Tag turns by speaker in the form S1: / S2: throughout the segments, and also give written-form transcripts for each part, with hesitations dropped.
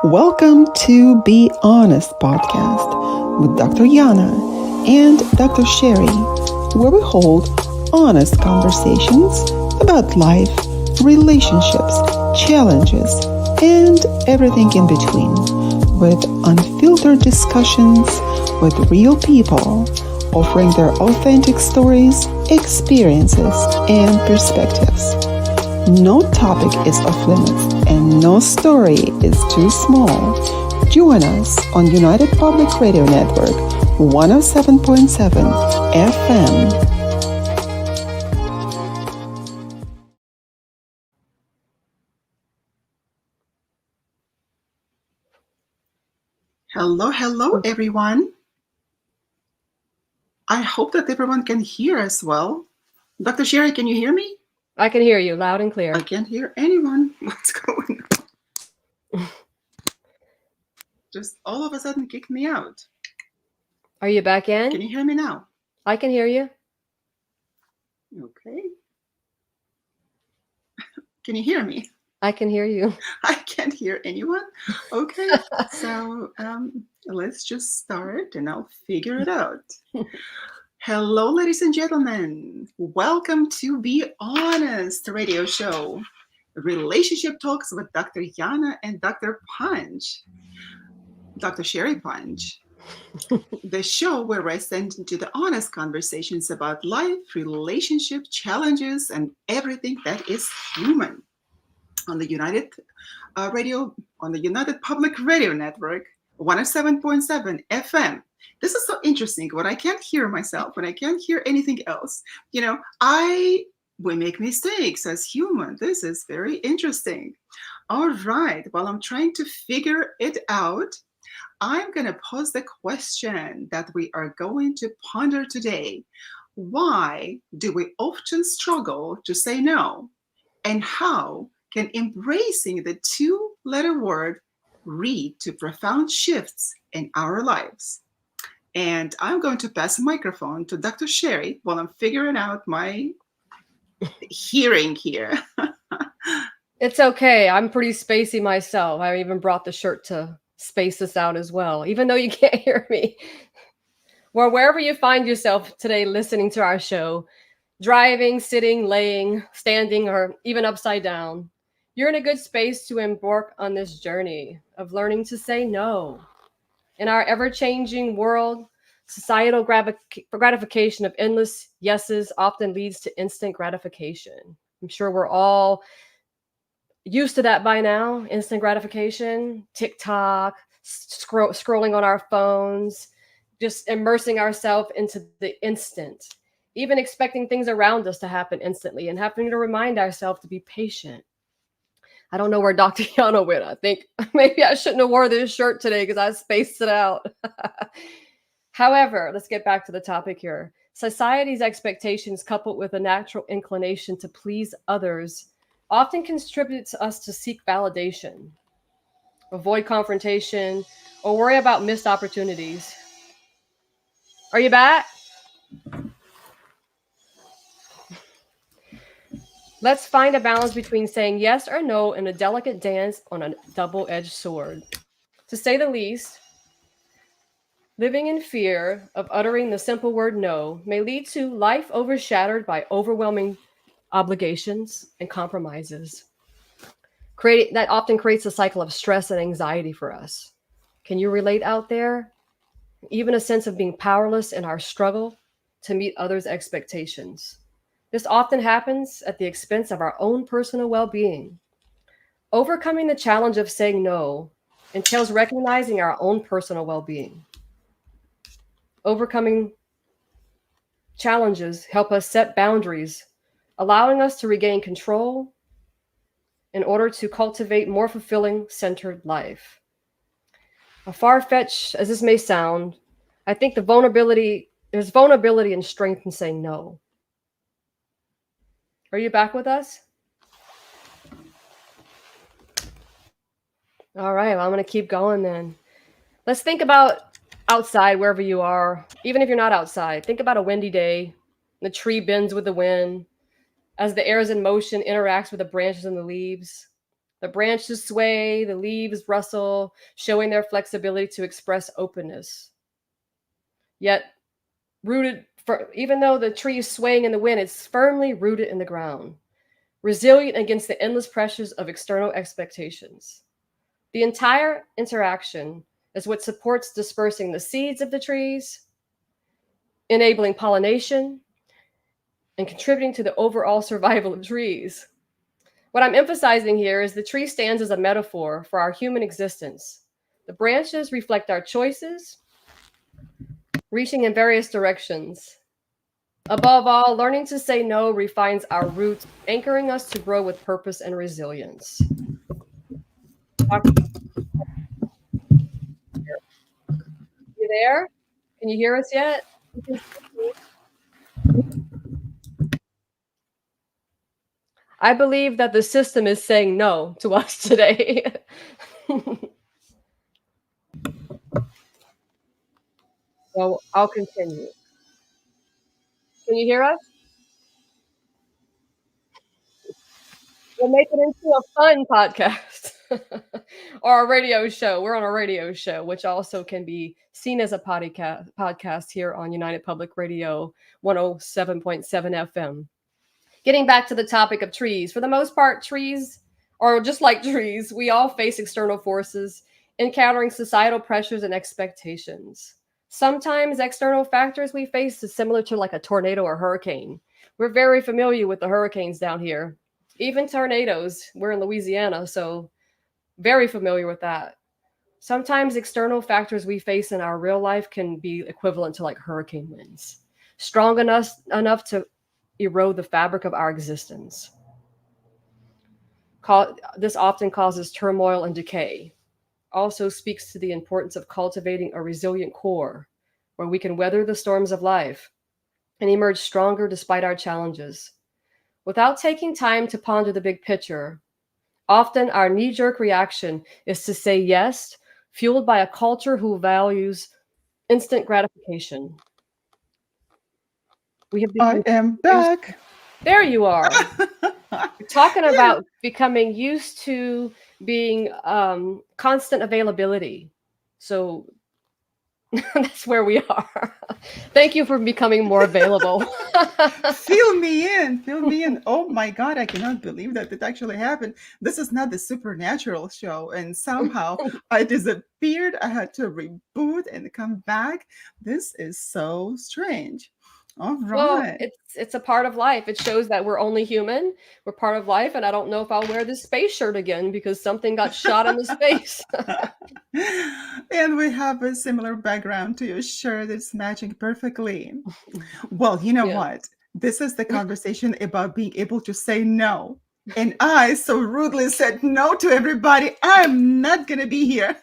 S1: Welcome to Be Honest podcast with Dr. Yana and Dr. Sherry, where we hold honest conversations about life, relationships, challenges, and everything in between, with unfiltered discussions with real people, offering their authentic stories, experiences, and perspectives. No topic is off limits and no story is too small. Join us on United Public Radio Network 107.7 FM. Hello, everyone. I hope that everyone can hear us well. Dr. Sherry, can you hear me?
S2: I can hear you loud and clear.
S1: I can't hear anyone. What's going on? Just all of a sudden kicked me out.
S2: Are you back in?
S1: Can you hear me now?
S2: I can hear you.
S1: Okay. Can you hear me?
S2: I can hear you.
S1: I can't hear anyone. Okay. So let's just start and I'll figure it out. Hello, ladies and gentlemen. Welcome to Be Honest radio show. Relationship talks with Dr. Yana and Dr. Punch. Dr. Sherry Punch. The show where I send into the honest conversations about life, relationship, challenges, and everything that is human. On the United Public Radio Network, 107.7 FM. This is so interesting. When I can't hear myself, when I can't hear anything else, we make mistakes as human. This is very interesting. All right. While I'm trying to figure it out, I'm going to pose the question that we are going to ponder today. Why do we often struggle to say no? And how can embracing the two-letter word lead to profound shifts in our lives? And I'm going to pass the microphone to Dr. Sherry while I'm figuring out my hearing here.
S2: It's okay. I'm pretty spacey myself. I even brought the shirt to space this out as well, even though you can't hear me. Well, wherever you find yourself today listening to our show, driving, sitting, laying, standing, or even upside down, you're in a good space to embark on this journey of learning to say no. In our ever-changing world, societal gratification of endless yeses often leads to instant gratification. I'm sure we're all used to that by now. Instant gratification, TikTok, scrolling on our phones, just immersing ourselves into the instant, even expecting things around us to happen instantly and having to remind ourselves to be patient. I don't know where Dr. Yana went. I think maybe I shouldn't have wore this shirt today because I spaced it out. However, let's get back to the topic here. Society's expectations coupled with a natural inclination to please others often contributes us to seek validation, avoid confrontation, or worry about missed opportunities. Are you back? Let's find a balance between saying yes or no in a delicate dance on a double-edged sword. To say the least, living in fear of uttering the simple word no may lead to life overshadowed by overwhelming obligations and compromises. That often creates a cycle of stress and anxiety for us. Can you relate out there? Even a sense of being powerless in our struggle to meet others' expectations. This often happens at the expense of our own personal well-being. Overcoming the challenge of saying no entails recognizing our own personal well-being. Overcoming challenges help us set boundaries, allowing us to regain control in order to cultivate more fulfilling, centered life. As far-fetched as this may sound, I think there's vulnerability and strength in saying no. Are you back with us? All right, well, I'm going to keep going then. Let's think about outside, wherever you are. Even if you're not outside, think about a windy day. The tree bends with the wind. As the air is in motion, interacts with the branches and the leaves. The branches sway, the leaves rustle, showing their flexibility to express openness. Yet, even though the tree is swaying in the wind, it's firmly rooted in the ground, resilient against the endless pressures of external expectations. The entire interaction is what supports dispersing the seeds of the trees, enabling pollination, and contributing to the overall survival of trees. What I'm emphasizing here is the tree stands as a metaphor for our human existence. The branches reflect our choices, reaching in various directions. Above all, learning to say no refines our roots, anchoring us to grow with purpose and resilience. You there? Can you hear us yet? I believe that the system is saying no to us today. So I'll continue. Can you hear us? We'll make it into a fun podcast or a radio show. We're on a radio show, which also can be seen as a podcast here on United Public Radio 107.7 FM. Getting back to the topic of trees, for the most part, trees are just like trees. We all face external forces, encountering societal pressures and expectations. Sometimes external factors we face is similar to like a tornado or hurricane. We're very familiar with the hurricanes down here, even tornadoes. We're in Louisiana, so very familiar with that. Sometimes external factors we face in our real life can be equivalent to like hurricane winds, strong enough to erode the fabric of our existence. This often causes turmoil and decay. Also speaks to the importance of cultivating a resilient core where we can weather the storms of life and emerge stronger despite our challenges. Without taking time to ponder the big picture, often our knee-jerk reaction is to say yes, fueled by a culture who values instant gratification. We have
S1: I
S2: become
S1: am back.
S2: There you are. You're talking about becoming used to being constant availability. So that's where we are. Thank you for becoming more available.
S1: Fill me in. Fill me in. Oh my God, I cannot believe that it actually happened. This is not the supernatural show. And somehow I disappeared. I had to reboot and come back. This is so strange. All
S2: Well,
S1: right.
S2: it's a part of life. It shows that we're only human. We're part of life, and I don't know if I'll wear this space shirt again because something got shot into space.
S1: And we have a similar background to your shirt. It's matching perfectly. Well, you know
S2: Yeah.
S1: what? This is the conversation about being able to say no. And I so rudely said no to everybody. I'm not going to be here.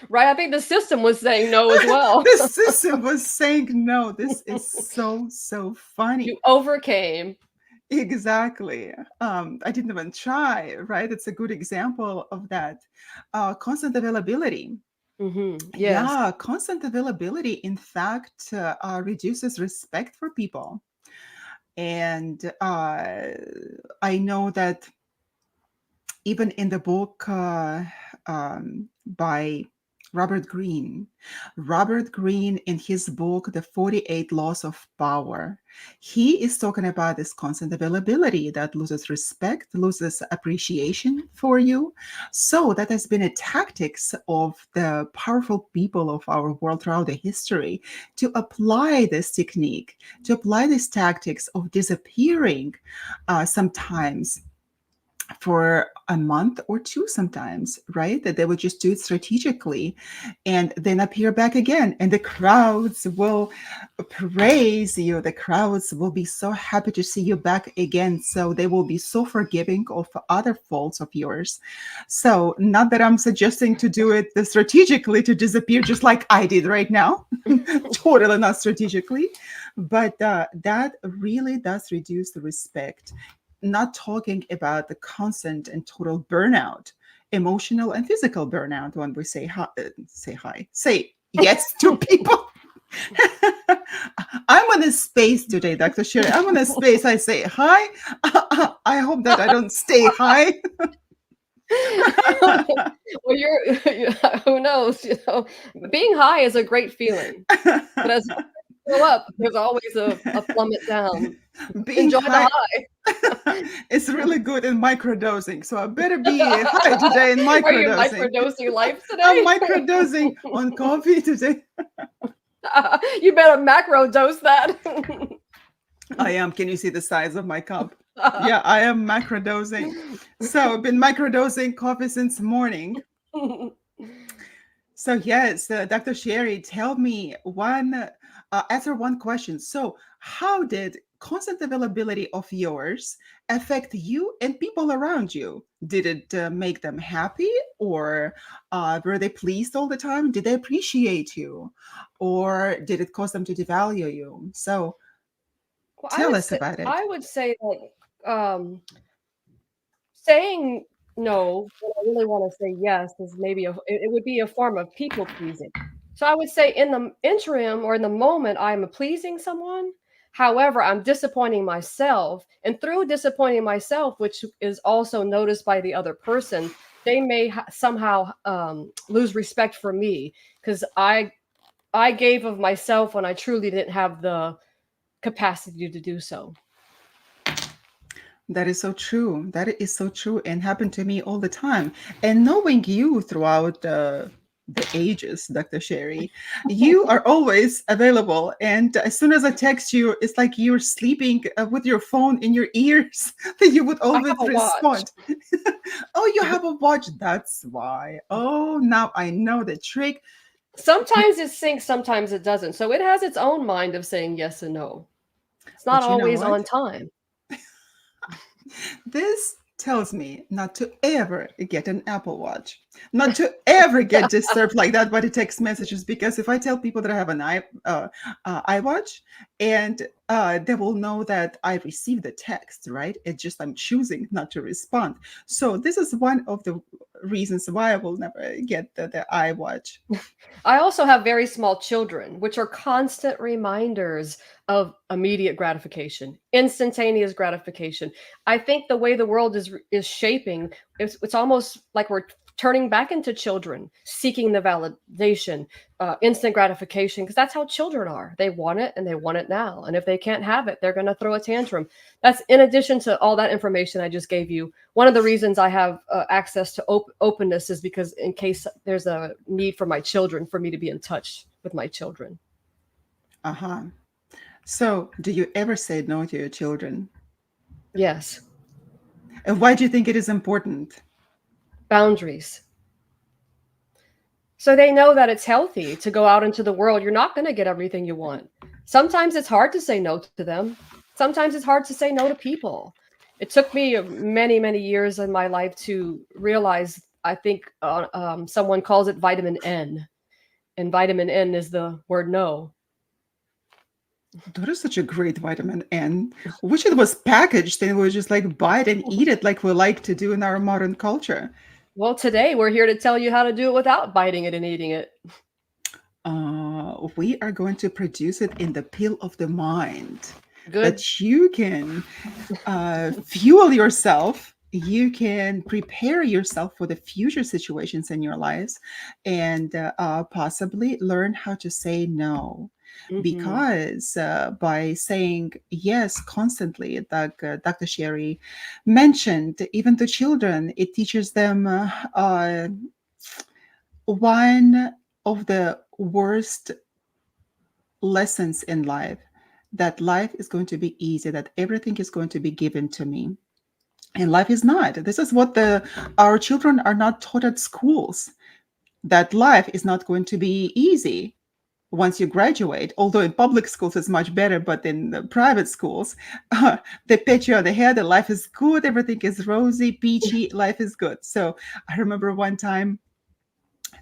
S2: Right. I think the system was saying no as well.
S1: The system was saying no. This is so funny.
S2: You overcame.
S1: Exactly. I didn't even try, right? It's a good example of that. Constant availability.
S2: Yes.
S1: Yeah, constant availability, in fact, reduces respect for people. And I know that even in the book by Robert Greene in his book, The 48 Laws of Power, he is talking about this constant availability that loses respect, loses appreciation for you. So that has been a tactics of the powerful people of our world throughout the history to apply this technique, to apply these tactics of disappearing sometimes for a month or two sometimes, right? That they would just do it strategically and then appear back again. And the crowds will praise you. The crowds will be so happy to see you back again. So they will be so forgiving of other faults of yours. So not that I'm suggesting to do it strategically to disappear just like I did right now. Totally not strategically. But that really does reduce the respect. Not talking about the constant and total burnout, emotional and physical burnout when we say say yes to people. I'm on a space today, Dr. Sherry. I'm on a space. I say hi. I hope that I don't stay high.
S2: Well, who knows, being high is a great feeling, but as you go up, there's always a plummet down.
S1: Being
S2: Enjoy the
S1: high
S2: high.
S1: is really good in microdosing. So I better be high today in
S2: Are you
S1: microdosing.
S2: microdosing life
S1: I'm
S2: today?
S1: microdosing on coffee today.
S2: You better macro dose that.
S1: I am. Can you see the size of my cup? Yeah, I am macrodosing. So I've been microdosing coffee since morning. So yes, Dr. Sherry, tell me answer one question. So how did constant availability of yours affect you and people around you? Did it make them happy, or were they pleased all the time? Did they appreciate you, or did it cause them to devalue you? So
S2: Well,
S1: tell us about it.
S2: I would say that saying no when I really want to say yes is maybe it would be a form of people pleasing. So I would say in the interim or in the moment I'm pleasing someone. However, I'm disappointing myself, and through disappointing myself, which is also noticed by the other person, they may somehow lose respect for me because I gave of myself when I truly didn't have the capacity to do so.
S1: That is so true. That is so true and happened to me all the time. And knowing you throughout the ages, Dr. Sherry, you are always available. And as soon as I text you, it's like you're sleeping with your phone in your ears, that you would
S2: I have
S1: always
S2: a watch.
S1: respond. Oh, you have a watch. That's why. Oh, now I know the trick.
S2: Sometimes it syncs, sometimes it doesn't. So it has its own mind of saying yes and no. It's not
S1: But you know
S2: always
S1: what?
S2: on time.
S1: This tells me not to ever get an Apple Watch, not to ever get disturbed like that by the text messages. Because if I tell people that I have an iWatch, and they will know that I received the text, right? It's just I'm choosing not to respond. So this is one of the reasons why I will never get the iWatch.
S2: I also have very small children, which are constant reminders of immediate gratification, instantaneous gratification. I think the way the world is shaping, it's almost like we're turning back into children, seeking the validation, instant gratification, because that's how children are. They want it and they want it now. And if they can't have it, they're going to throw a tantrum. That's in addition to all that information I just gave you. One of the reasons I have access to openness is because in case there's a need for my children, for me to be in touch with my children.
S1: Uh-huh. So do you ever say no to your children?
S2: Yes.
S1: And why do you think it is important?
S2: Boundaries. So they know that it's healthy to go out into the world. You're not going to get everything you want. Sometimes it's hard to say no to them. Sometimes it's hard to say no to people. It took me many, many years in my life to realize, I think someone calls it vitamin N, and vitamin N is the word no.
S1: That is such a great vitamin N. Wish it was packaged and we would just like buy it and eat it like we like to do in our modern culture.
S2: Well, today we're here to tell you how to do it without biting it and eating it.
S1: We are going to produce it in the pill of the mind
S2: Good.
S1: that you can fuel yourself. You can prepare yourself for the future situations in your lives and possibly learn how to say no.
S2: Mm-hmm.
S1: Because by saying yes constantly, like Dr. Sherry mentioned, even to children, it teaches them one of the worst lessons in life, that life is going to be easy, that everything is going to be given to me. And life is not. This is what our children are not taught at schools, that life is not going to be easy once you graduate. Although in public schools it's much better, but in the private schools, they pat you on the head, that life is good, everything is rosy, peachy, life is good. So I remember one time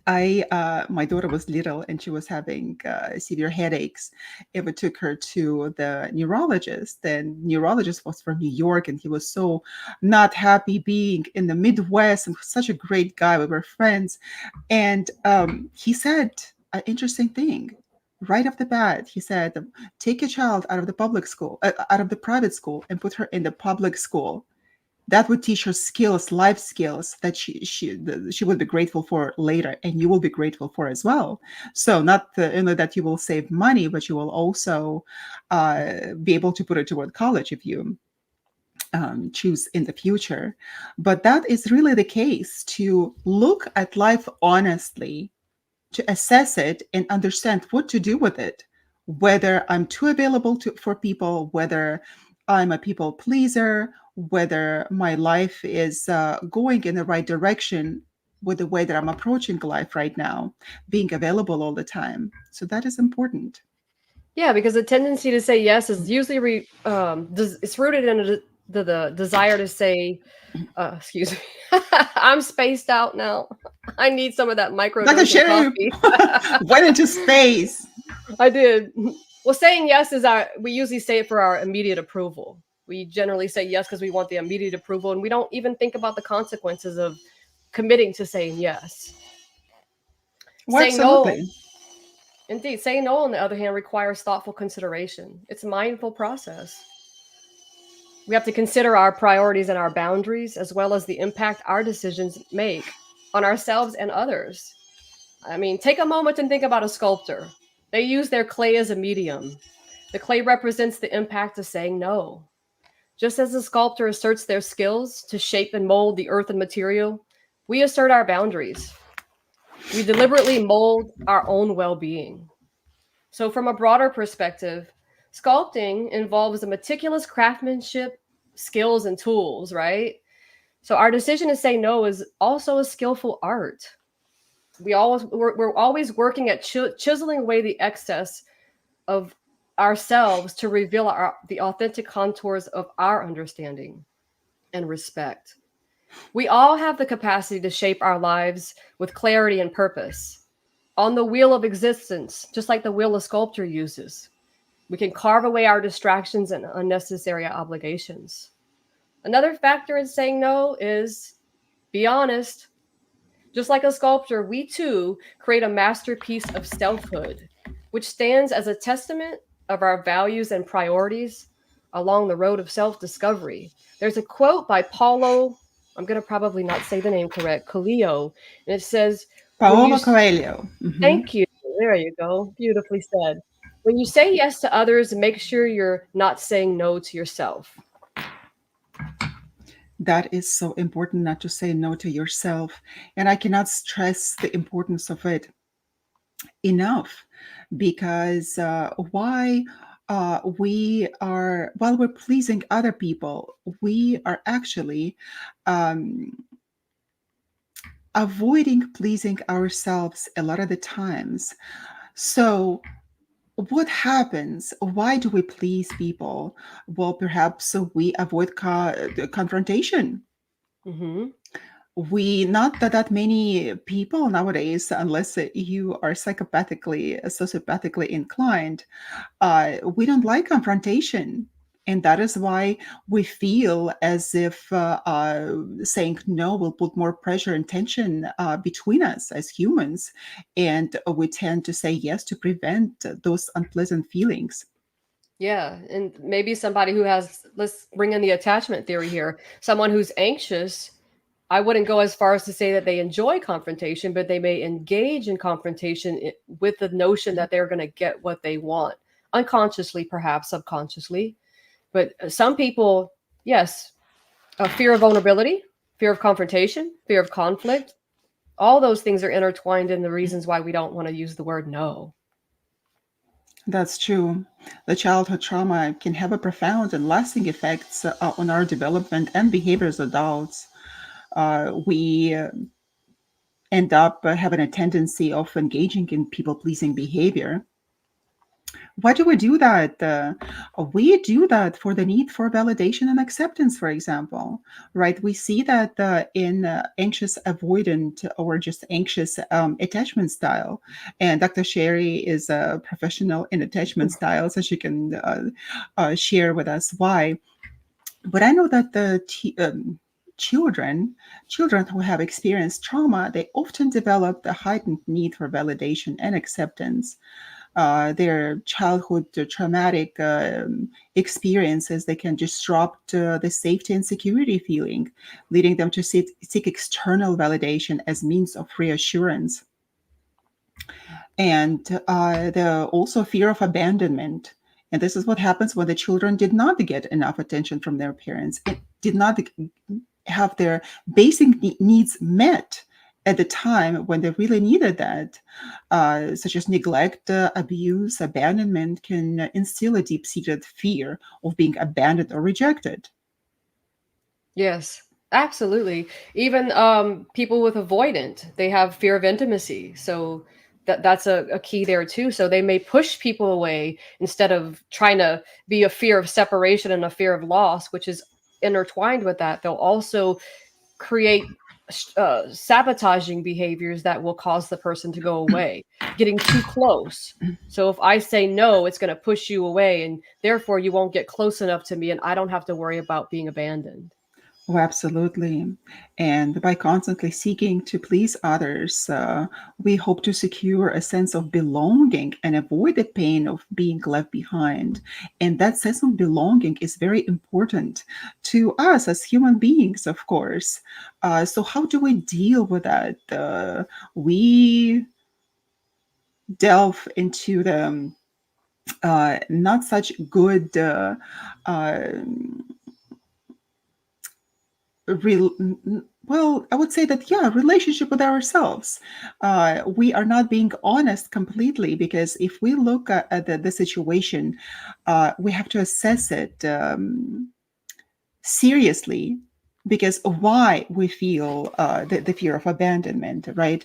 S1: my daughter was little and she was having severe headaches. And we took her to the neurologist. The neurologist was from New York, and he was so not happy being in the Midwest, and such a great guy. We were friends. And he said an interesting thing right off the bat. He said, take a child out of the public school, out of the private school, and put her in the public school, that would teach her skills, life skills that she would be grateful for later, and you will be grateful for as well. So not only that you will save money, but you will also be able to put it toward college if you choose in the future. But that is really the case, to look at life honestly, to assess it and understand what to do with it, whether I'm too available for people, whether I'm a people pleaser, whether my life is going in the right direction with the way that I'm approaching life right now, being available all the time. So that is important.
S2: Yeah, because the tendency to say yes is usually it's rooted in the desire to say, excuse me, I'm spaced out now. I need some of that
S1: Dr.
S2: microdosing
S1: Sherry
S2: coffee.
S1: went into space.
S2: I did. Well, saying yes is we usually say it for our immediate approval. We generally say yes because we want the immediate approval, and we don't even think about the consequences of committing to saying yes.
S1: Well,
S2: Saying no,
S1: absolutely.
S2: indeed, saying no, on the other hand, requires thoughtful consideration. It's a mindful process. We have to consider our priorities and our boundaries, as well as the impact our decisions make on ourselves and others. I mean, take a moment and think about a sculptor. They use their clay as a medium. The clay represents the impact of saying no. Just as the sculptor asserts their skills to shape and mold the earth and material, we assert our boundaries. We deliberately mold our own well being. So, from a broader perspective, sculpting involves a meticulous craftsmanship, skills, and tools, right? So, our decision to say no is also a skillful art. We're always working at chiseling away the excess of ourselves to reveal the authentic contours of our understanding and respect. We all have the capacity to shape our lives with clarity and purpose. On the wheel of existence, just like the wheel a sculptor uses, we can carve away our distractions and unnecessary obligations. Another factor in saying no is be honest. Just like a sculptor, we too create a masterpiece of selfhood, which stands as a testament of our values and priorities along the road of self discovery. There's a quote by Paulo, I'm going to probably not say the name correct, Coelho, and it says, when you,
S1: Paolo Coelho. Mhm.
S2: thank you, there you go, beautifully said. When you say yes to others, make sure you're not saying no to yourself.
S1: That is so important, not to say no to yourself. And I cannot stress the importance of it enough, because why we are, while we're pleasing other people, we are actually um, avoiding pleasing ourselves a lot of the times. So what happens? Why do we please people? Well, perhaps we avoid confrontation.
S2: Hmm.
S1: We not that many people nowadays, unless you are sociopathically inclined, we don't like confrontation. And that is why we feel as if saying no will put more pressure and tension between us as humans. And we tend to say yes to prevent those unpleasant feelings.
S2: Yeah, and maybe somebody who has, let's bring in the attachment theory here, someone who's anxious, I wouldn't go as far as to say that they enjoy confrontation, but they may engage in confrontation with the notion that they're going to get what they want, unconsciously, perhaps subconsciously. But some people, yes, a fear of vulnerability, fear of confrontation, fear of conflict, all those things are intertwined in the reasons why we don't want to use the word no.
S1: That's true. The childhood trauma can have a profound and lasting effects on our development and behavior as adults. We end up having a tendency of engaging in people pleasing behavior. Why do we do that? We do that for the need for validation and acceptance, for example, right? We see that in anxious avoidant or just anxious attachment style. And Dr. Sherry is a professional in attachment style, so she can share with us why. But I know that children children who have experienced trauma, they often develop the heightened need for validation and acceptance. their childhood traumatic experiences, they can disrupt the safety and security feeling, leading them to seek external validation as means of reassurance. And the also fear of abandonment. And this is what happens when the children did not get enough attention from their parents. It did not have their basic needs met at the time when they really needed that, such as neglect, abuse, abandonment, can instill a deep seated fear of being abandoned or rejected.
S2: Yes, absolutely. Even people with avoidant, they have fear of intimacy. So that's a key there too. So they may push people away instead of trying to be a fear of separation and a fear of loss, which is intertwined with that. They'll also create sabotaging behaviors that will cause the person to go away, getting too close. So if I say no, it's going to push you away, and therefore you won't get close enough to me, and I don't have to worry about being abandoned.
S1: Oh, absolutely. And by constantly seeking to please others, we hope to secure a sense of belonging and avoid the pain of being left behind. And that sense of belonging is very important to us as human beings, of course. So, how do we deal with that? We delve into the not such good. Uh, real well, I would say that, yeah, relationship with ourselves. We are not being honest completely, because if we look at the situation, we have to assess it seriously, because why we feel the fear of abandonment, right?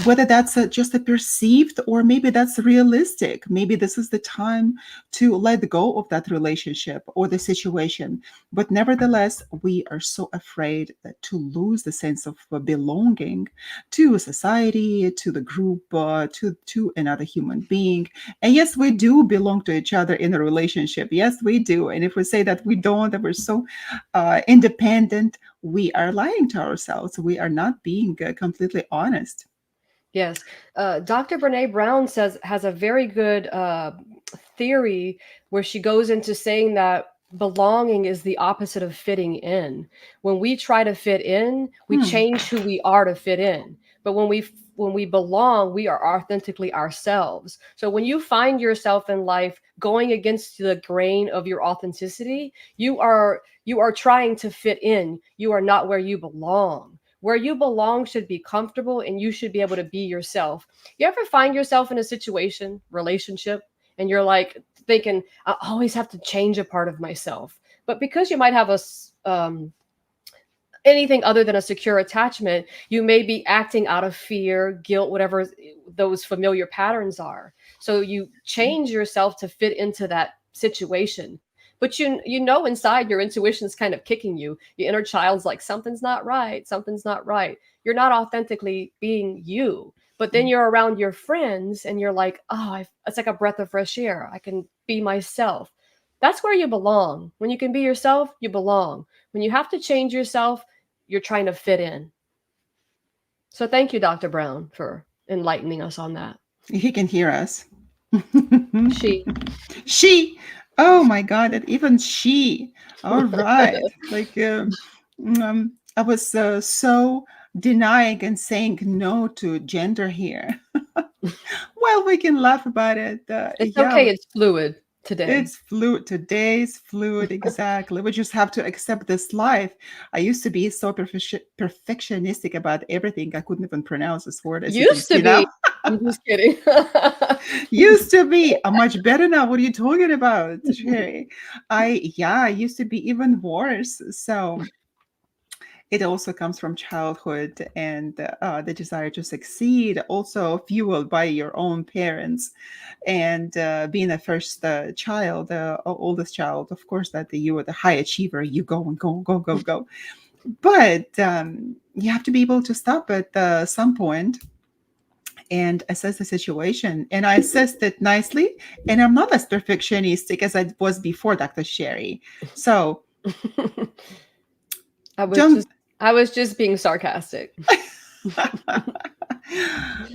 S1: Whether that's just a perceived, or maybe that's realistic. Maybe this is the time to let go of that relationship or the situation. But nevertheless, we are so afraid to lose the sense of belonging to society, to the group, to another human being. And yes, we do belong to each other in a relationship. Yes, we do. And if we say that we don't, that we're so independent, we are lying to ourselves. We are not being completely honest.
S2: Yes. Dr. Brene Brown says has a very good theory where she goes into saying that belonging is the opposite of fitting in. When we try to fit in, we
S1: Hmm.
S2: change who we are to fit in. But when we belong, we are authentically ourselves. So when you find yourself in life going against the grain of your authenticity, you are trying to fit in. You are not where you belong. Where you belong should be comfortable, and you should be able to be yourself. You ever find yourself in a situation, relationship, and you're like thinking, I always have to change a part of myself. But because you might have anything other than a secure attachment, you may be acting out of fear, guilt, whatever those familiar patterns are. So you change yourself to fit into that situation. But you know inside your intuition's kind of kicking you. Your inner child's like, something's not right, something's not right. You're not authentically being you. But then you're around your friends and you're like, oh, it's like a breath of fresh air. I can be myself. That's where you belong. When you can be yourself, you belong. When you have to change yourself, you're trying to fit in. So thank you, Dr. Brown, for enlightening us on that.
S1: He can hear us.
S2: She.
S1: She. Oh my God, and even she. All right. Like, I was so denying and saying no to gender here. Well, we can laugh about it.
S2: It's
S1: Yeah,
S2: okay. It's fluid today.
S1: it's fluid. Today's fluid, exactly. We just have to accept this life. I used to be so perfectionistic about everything. I couldn't even pronounce this word, as you can
S2: Used to
S1: see now.
S2: be. I'm just kidding.
S1: Used to be. I'm much better now. What are you talking about, Sherry? I used to be even worse. So it also comes from childhood, and the desire to succeed, also fueled by your own parents. And being a first child, oldest child, of course, that you were the high achiever. You go and go, go, go, go. But you have to be able to stop at some point and assess the situation. And I assessed it nicely. And I'm not as perfectionistic as I was before, Dr. Sherry. So
S2: I was
S1: don't.
S2: just I was just being sarcastic.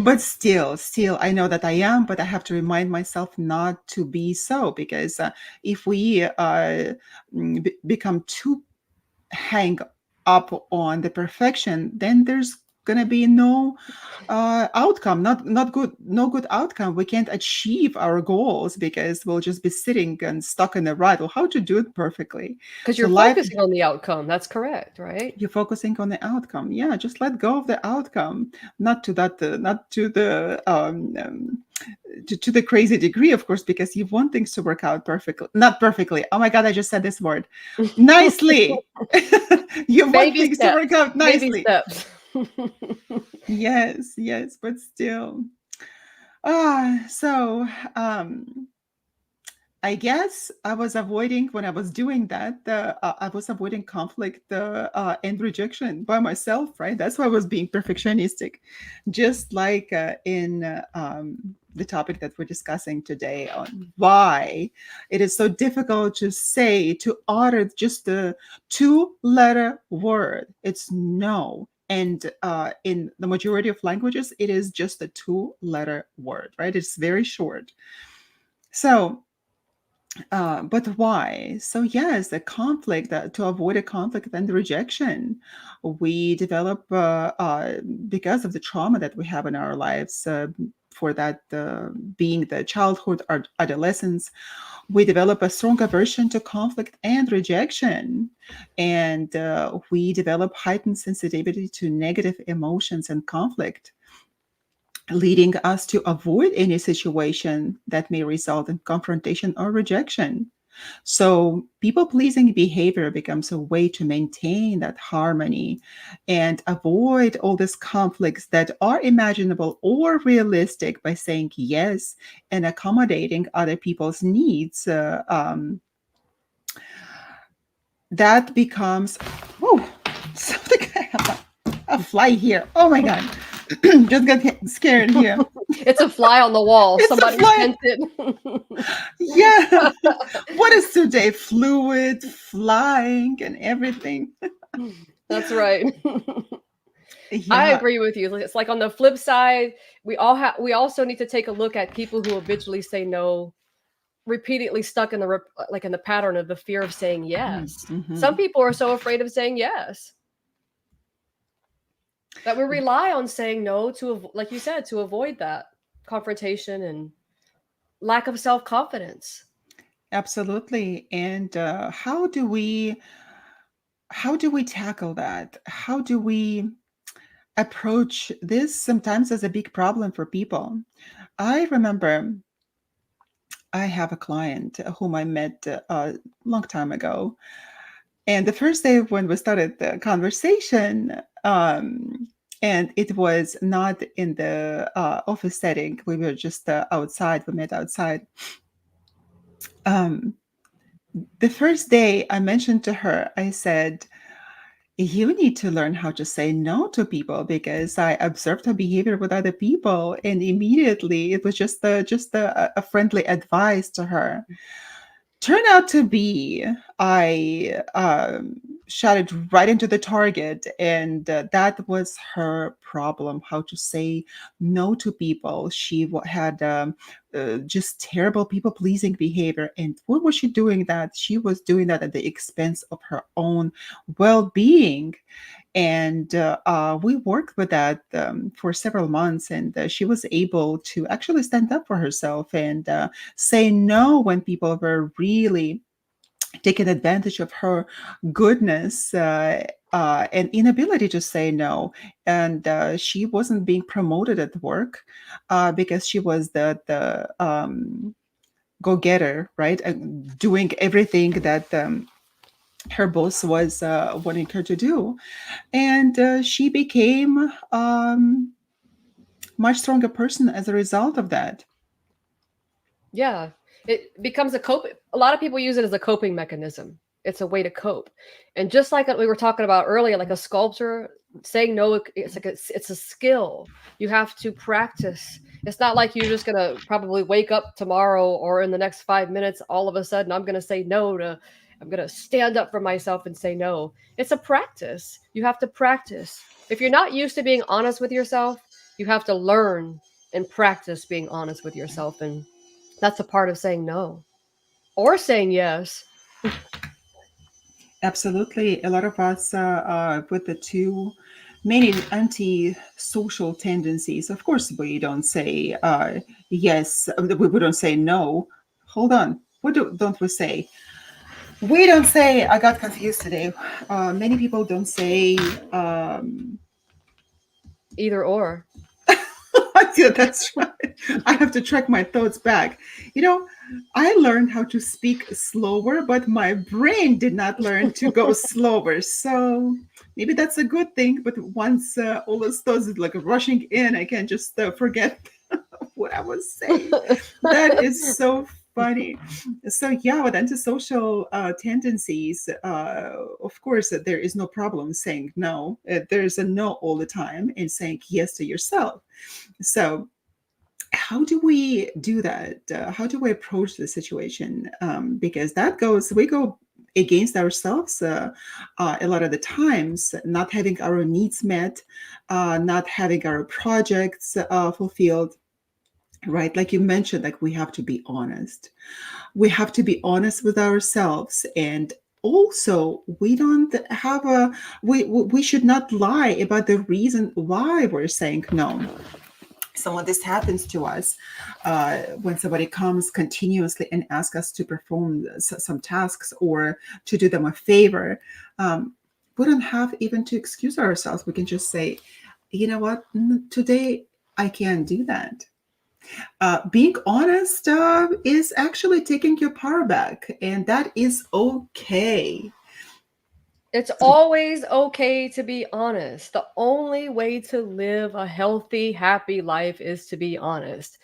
S1: But still, I know that I am, but I have to remind myself not to be so, because if we become too hang up on the perfection, then there's gonna be no outcome, not good, no good outcome. We can't achieve our goals because we'll just be sitting and stuck in the rut. Well, how to do it perfectly?
S2: Because
S1: So
S2: you're
S1: life,
S2: focusing on the outcome. That's correct, right?
S1: you're focusing on the outcome. Yeah, just let go of the outcome, not to that, not to the crazy degree, of course, because you want things to work out perfectly, not perfectly. Oh my God, I just said this word nicely. You want
S2: Baby
S1: things to
S2: steps.
S1: work out
S2: Baby
S1: nicely.
S2: steps.
S1: Yes, yes, but still. So um, I guess I was avoiding, when I was doing that, I was avoiding conflict and rejection by myself, right? That's why I was being perfectionistic. Just like in the topic that we're discussing today, on why it is so difficult to say, to utter just the two-letter word. It's no. And in the majority of languages, it is just a two-letter word, right? It's very short. So, but why? So yes, the conflict, to avoid a conflict and rejection, we develop because of the trauma that we have in our lives. For that, being the childhood or adolescence, we develop a strong aversion to conflict and rejection, and we develop heightened sensitivity to negative emotions and conflict, leading us to avoid any situation that may result in confrontation or rejection. So, people pleasing behavior becomes a way to maintain that harmony and avoid all these conflicts that are imaginable or realistic by saying yes and accommodating other people's needs. That becomes, oh, something, a fly here. Oh my God. Just got scared here.
S2: It's a fly on the wall.
S1: It's a
S2: Somebody
S1: fly.
S2: sent it.
S1: Yeah. What is today? Fluid, flying, and everything.
S2: That's right. I
S1: Yeah.
S2: agree with you. It's like on the flip side, we also need to take a look at people who habitually say no, repeatedly stuck in like in the pattern of the fear of saying yes. Some
S1: Mm-hmm.
S2: people are so afraid of saying yes that we rely on saying no to, like you said, to avoid that confrontation and lack of self-confidence.
S1: Absolutely. And how do we tackle that? How do we approach this? Sometimes as a big problem for people. I remember I have a client whom I met a long time ago. And the first day when we started the conversation, and it was not in the office setting, we were just outside, we met outside. Um, the first day I mentioned to her, I said, you need to learn how to say no to people, because I observed her behavior with other people, and immediately it was just a friendly advice to her. Turned out to be, I shot it right into the target, and that was her problem: how to say no to people. She had just terrible people pleasing behavior, and what was she doing? That she was doing that at the expense of her own well-being. And we worked with that for several months, and she was able to actually stand up for herself and say no when people were really taking advantage of her goodness and inability to say no. And she wasn't being promoted at work because she was the go-getter, right? Doing everything that her boss was wanting her to do. And she became much stronger person as a result of that.
S2: Yeah, it becomes a lot of people use it as a coping mechanism. It's a way to cope. And just like we were talking about earlier, like a sculptor saying no, it's like it's a skill. You have to practice. It's not like you're just gonna probably wake up tomorrow or in the next 5 minutes, all of a sudden I'm gonna stand up for myself and say no. It's a practice. You have to practice. If you're not used to being honest with yourself, You have to learn and practice being honest with yourself. And that's a part of saying no or saying yes.
S1: Absolutely. A lot of us with the two many anti-social tendencies. Of course, we don't say yes. We don't say no. Hold on. Don't we say? We don't say. I got confused today. Many people don't say.
S2: Either or.
S1: Yeah, that's right. I have to track my thoughts back. You know, I learned how to speak slower, but my brain did not learn to go slower. So maybe that's a good thing. But once all those thoughts is like rushing in, I can just forget what I was saying. That is so funny. So yeah, with antisocial tendencies, of course, there is no problem saying no. There's a no all the time and saying yes to yourself. So how do we do that? How do we approach the situation? Because we go against ourselves a lot of the times, not having our needs met, not having our projects fulfilled, right? Like you mentioned, like we have to be honest. We have to be honest with ourselves. And also, we don't have a, we should not lie about the reason why we're saying no. So when this happens to us, when somebody comes continuously and asks us to perform some tasks or to do them a favor, we don't have even to excuse ourselves. We can just say, you know what, today I can't do that. Being honest is actually taking your power back, and that is okay.
S2: It's always okay to be honest. The only way to live a healthy, happy life is to be honest.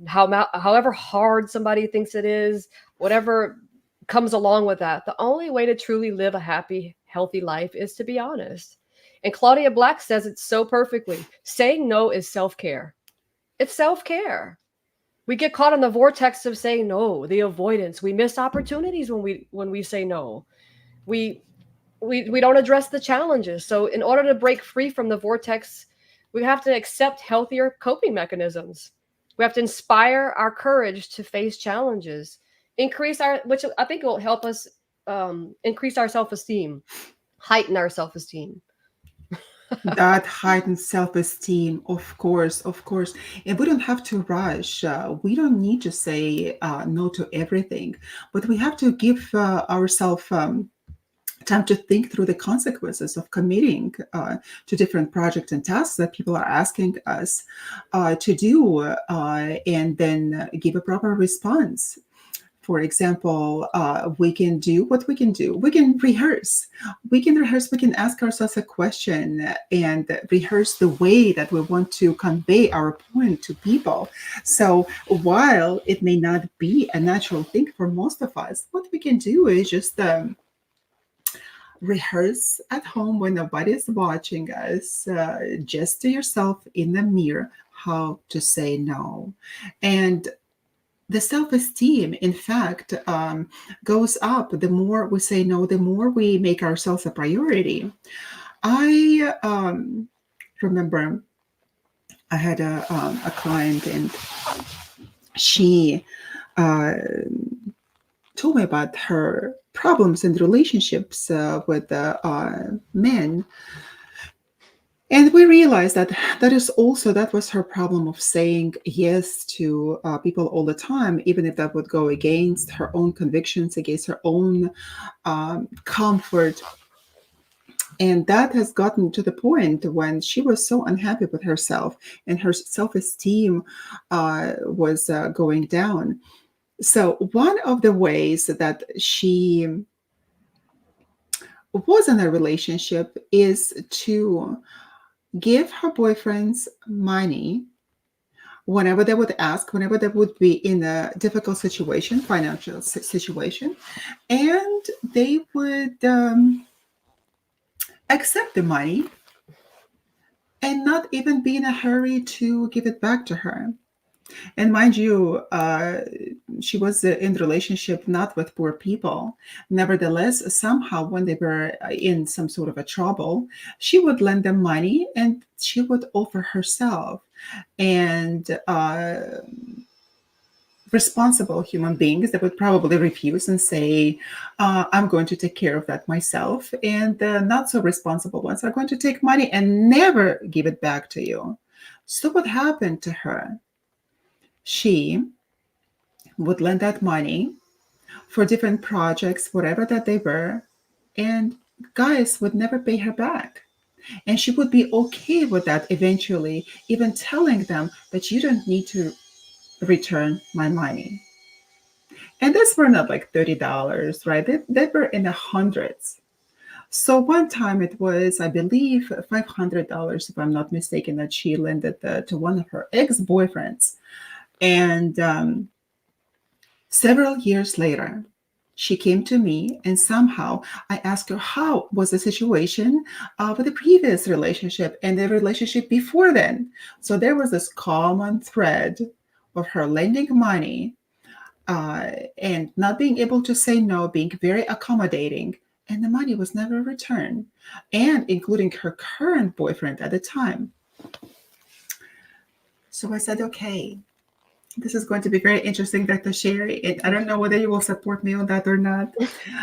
S2: However hard somebody thinks it is, whatever comes along with that, the only way to truly live a happy, healthy life is to be honest. And Claudia Black says it so perfectly. Saying no is self-care. It's self-care. We get caught in the vortex of saying no, the avoidance. We miss opportunities when we say no. We we don't address the challenges. So in order to break free from the vortex, we have to accept healthier coping mechanisms. We have to inspire our courage to face challenges, increase our, which I think will help us increase our self-esteem, heighten our self-esteem.
S1: That heightened self-esteem, of course, of course. And we don't have to rush. We don't need to say no to everything, but we have to give ourselves time to think through the consequences of committing to different projects and tasks that people are asking us to do, and then give a proper response. For example, we can do what we can do. We can rehearse. We can rehearse. We can ask ourselves a question and rehearse the way that we want to convey our point to people. So while it may not be a natural thing for most of us, what we can do is just rehearse at home when nobody's watching us, just to yourself in the mirror, how to say no. And the self-esteem, in fact, goes up the more we say no, the more we make ourselves a priority. I remember I had a client, and she uh, told me about her problems in relationships with men. And we realized that that was her problem of saying yes to people all the time, even if that would go against her own convictions, against her own comfort. And that has gotten to the point when she was so unhappy with herself and her self-esteem was going down. So one of the ways that she was in a relationship is to give her boyfriends money whenever they would ask, whenever they would be in a difficult situation, financial situation, and they would accept the money and not even be in a hurry to give it back to her. And mind you, she was in relationship not with poor people. Nevertheless, somehow when they were in some sort of a trouble, she would lend them money and she would offer herself. And responsible human beings that would probably refuse and say, I'm going to take care of that myself. And the not so responsible ones are going to take money and never give it back to you. So, what happened to her? She would lend that money for different projects, whatever that they were, and guys would never pay her back. And she would be okay with that eventually, even telling them that you don't need to return my money. And these were not like $30, right? They were in the hundreds. So one time it was, I believe, $500, if I'm not mistaken, that she lended to one of her ex-boyfriends. And several years later, she came to me and somehow I asked her how was the situation with the previous relationship and the relationship before then. So there was this common thread of her lending money uh, and not being able to say no, being very accommodating, and the money was never returned, and including her current boyfriend at the time. So I said, okay, this is going to be very interesting, Dr. Sherry. And I don't know whether you will support me on that or not.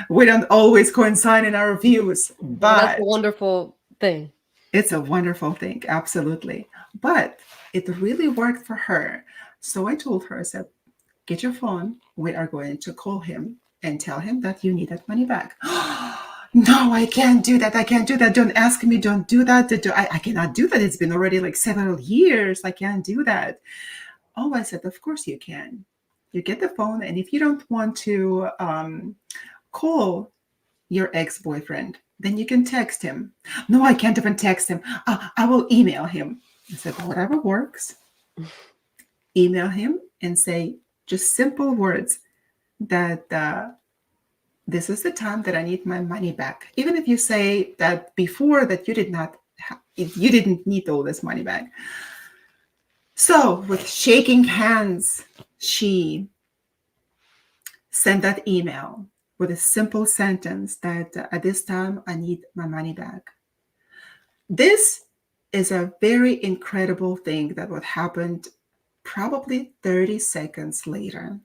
S1: We don't always coincide in our views,
S2: Well, that's a
S1: but
S2: wonderful thing.
S1: it's a wonderful thing, absolutely. But it really worked for her. So I told her, I said, get your phone. We are going to call him and tell him that you need that money back. No, I can't do that. I can't do that. Don't ask me. Don't do that. I cannot do that. It's been already like several years. I can't do that. Oh, I said, of course you can. You get the phone, and if you don't want to call your ex boyfriend, then you can text him. No, I can't even text him. I will email him. I said, whatever works. Email him and say just simple words that this is the time that I need my money back. Even if you say that before that you didn't need all this money back. So with shaking hands, she sent that email with a simple sentence that at this time I need my money back. This is a very incredible thing that would happen probably 30 seconds later.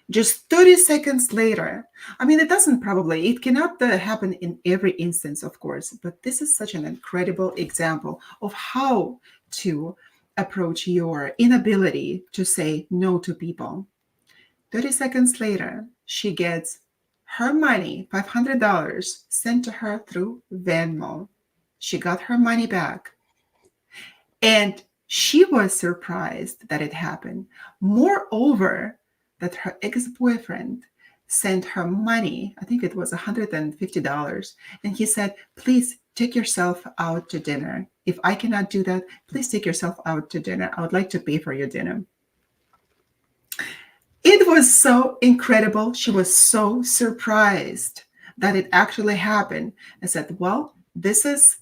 S1: Just 30 seconds later. I mean, it cannot happen in every instance, of course, but this is such an incredible example of how to approach your inability to say no to people. 30 seconds later, she gets her money, $500, sent to her through Venmo. She got her money back. And she was surprised that it happened. Moreover, that her ex boyfriend sent her money, I think it was $150. And he said, please take yourself out to dinner. If I cannot do that, please take yourself out to dinner. I would like to pay for your dinner. It was so incredible. She was so surprised that it actually happened. I said, well, this is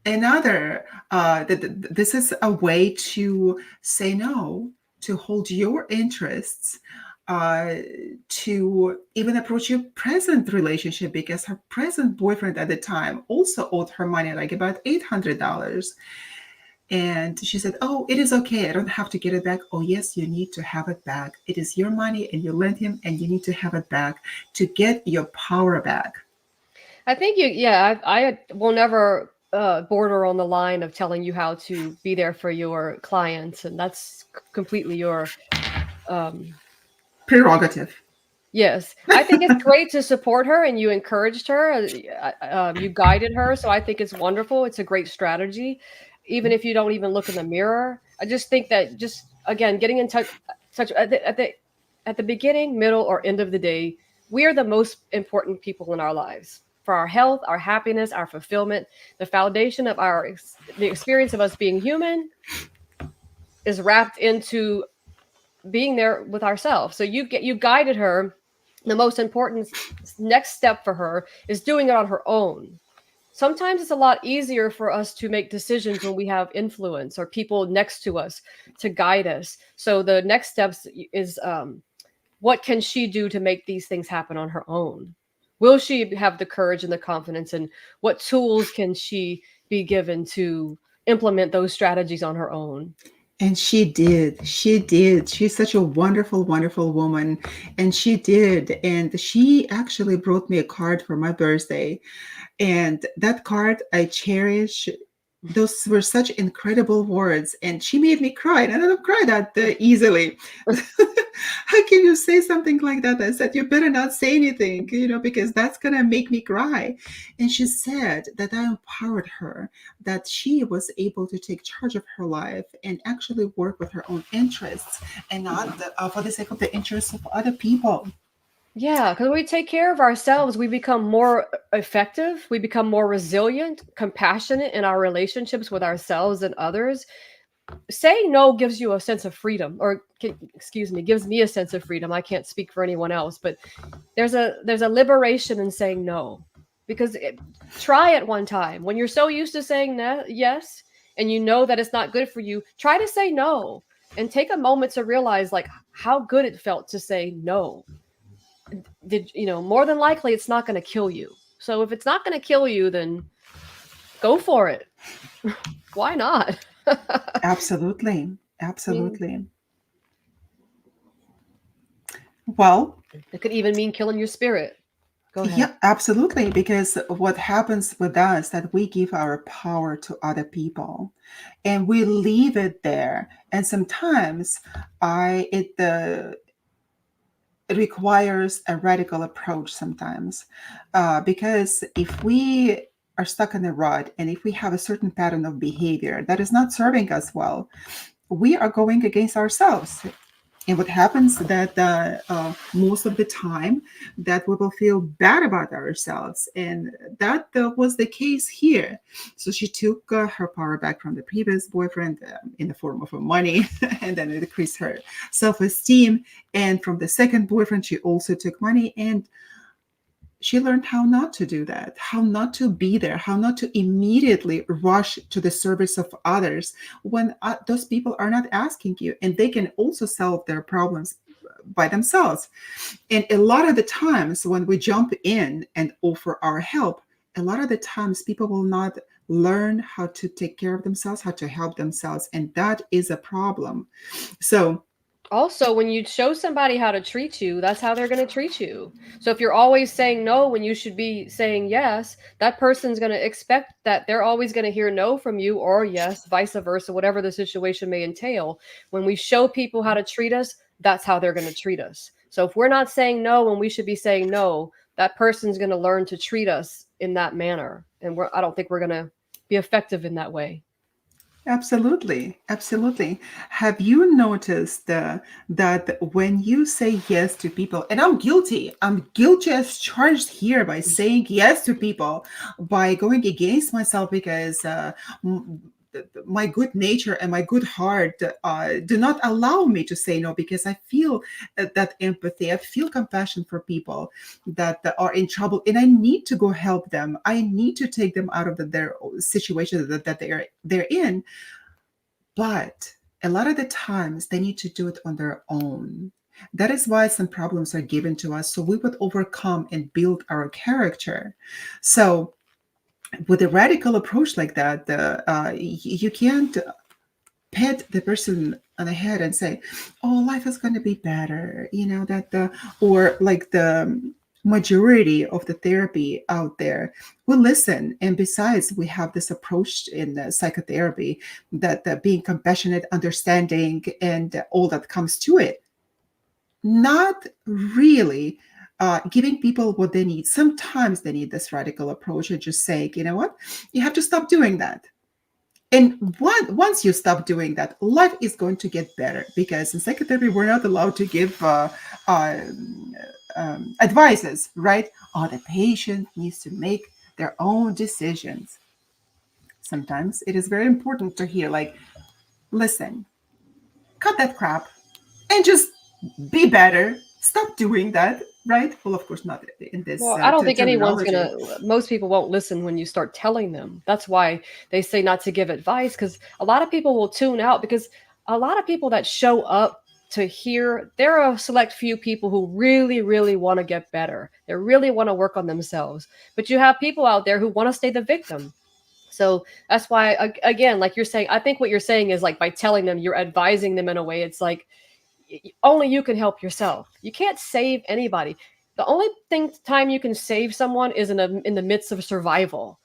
S1: another, this is a way to say no, to hold your interests, uh, to even approach your present relationship because her present boyfriend at the time also owed her money, like about $800. And she said, oh, it is okay. I don't have to get it back. Oh, yes, you need to have it back. It is your money and you lent him and you need to have it back to get your power back.
S2: I think I will never border on the line of telling you how to be there for your clients, and that's completely your um,
S1: Prerogative.
S2: yes. I think it's great to support her, and you encouraged her, you guided her. So I think it's wonderful. It's a great strategy, even if you don't even look in the mirror. I just think that just again getting in touch at the beginning, middle, or end of the day, we are the most important people in our lives for our health, our happiness, our fulfillment. The foundation of the experience of us being human is wrapped into being there with ourselves. So you guided her. The most important next step for her is doing it on her own. sometimes it's a lot easier for us to make decisions when we have influence or people next to us to guide us. So the next steps is what can she do to make these things happen on her own? Will she have the courage and the confidence? And what tools can she be given to implement those strategies on her own?
S1: And she did. She did. She's such a wonderful, wonderful woman. And she did. And she actually brought me a card for my birthday. And that card I cherish. Those were such incredible words. And she made me cry. And I don't cry that easily. How can you say something like that? I said, you better not say anything, because that's going to make me cry. And she said that I empowered her, that she was able to take charge of her life and actually work with her own interests and not for the sake of the interests of other people.
S2: Yeah, because when we take care of ourselves, we become more effective, we become more resilient, compassionate in our relationships with ourselves and others. Saying no gives you a sense of freedom, or excuse me, gives me a sense of freedom. I can't speak for anyone else, but there's a liberation in saying no, because try it one time when you're so used to saying yes, and you know that it's not good for you. Try to say no, and take a moment to realize like how good it felt to say no. Did more than likely it's not going to kill you. So if it's not going to kill you, then go for it. Why not? I
S1: Absolutely.
S2: mean,
S1: Absolutely. Well,
S2: it could even mean killing your spirit. Go ahead.
S1: yeah, absolutely. Because what happens with us that we give our power to other people, and we leave it there. And sometimes it requires a radical approach sometimes, because if we are stuck in a rut and if we have a certain pattern of behavior that is not serving us well, we are going against ourselves. And what happens that most of the time that we will feel bad about ourselves, and that was the case here. So she took her power back from the previous boyfriend in the form of money, and then it increased her self-esteem. And from the second boyfriend she also took money, and she learned how not to do that, how not to be there, how not to immediately rush to the service of others when those people are not asking you, and they can also solve their problems by themselves. And a lot of the times when we jump in and offer our help, a lot of the times people will not learn how to take care of themselves, how to help themselves, and that is a problem. So
S2: Also, when you show somebody how to treat you, that's how they're going to treat you. So if you're always saying no when you should be saying yes, that person's going to expect that they're always going to hear no from you, or yes, vice versa, whatever the situation may entail. When we show people how to treat us, that's how they're going to treat us. So if we're not saying no when we should be saying no, that person's going to learn to treat us in that manner. And I don't think we're going to be effective in that way.
S1: absolutely, absolutely. Have you noticed that when you say yes to people, and I'm guilty as charged here by saying yes to people, by going against myself because my good nature and my good heart do not allow me to say no, because I feel that empathy, I feel compassion for people that are in trouble, and I need to go help them. I need to take them out of their situation that they're in. But a lot of the times they need to do it on their own. That is why some problems are given to us, so we would overcome and build our character. So with a radical approach like that, you can't pat the person on the head and say, "Oh, life is going to be better," that or like the majority of the therapy out there will listen. And besides, we have this approach in psychotherapy that being compassionate, understanding, and all that comes to it, not really giving people what they need. Sometimes they need this radical approach and just saying, you know what, you have to stop doing that. And once you stop doing that, life is going to get better, because in psychotherapy, we're not allowed to give uh, advices, right? Oh, the patient needs to make their own decisions. Sometimes it is very important to hear, like, listen, cut that crap and just be better. stop doing that, right? Well, of course, not in this
S2: Well, I don't think anyone's
S1: terminology.
S2: gonna, most people won't listen when you start telling them. That's why they say not to give advice, because a lot of people will tune out, because a lot of people that show up to hear, there are a select few people who really, really want to get better. They really want to work on themselves. But you have people out there who want to stay the victim. So that's why, again, like you're saying, I think what you're saying is like by telling them, you're advising them in a way. It's like only you can help yourself. You can't save anybody. The only time you can save someone is in the midst of survival.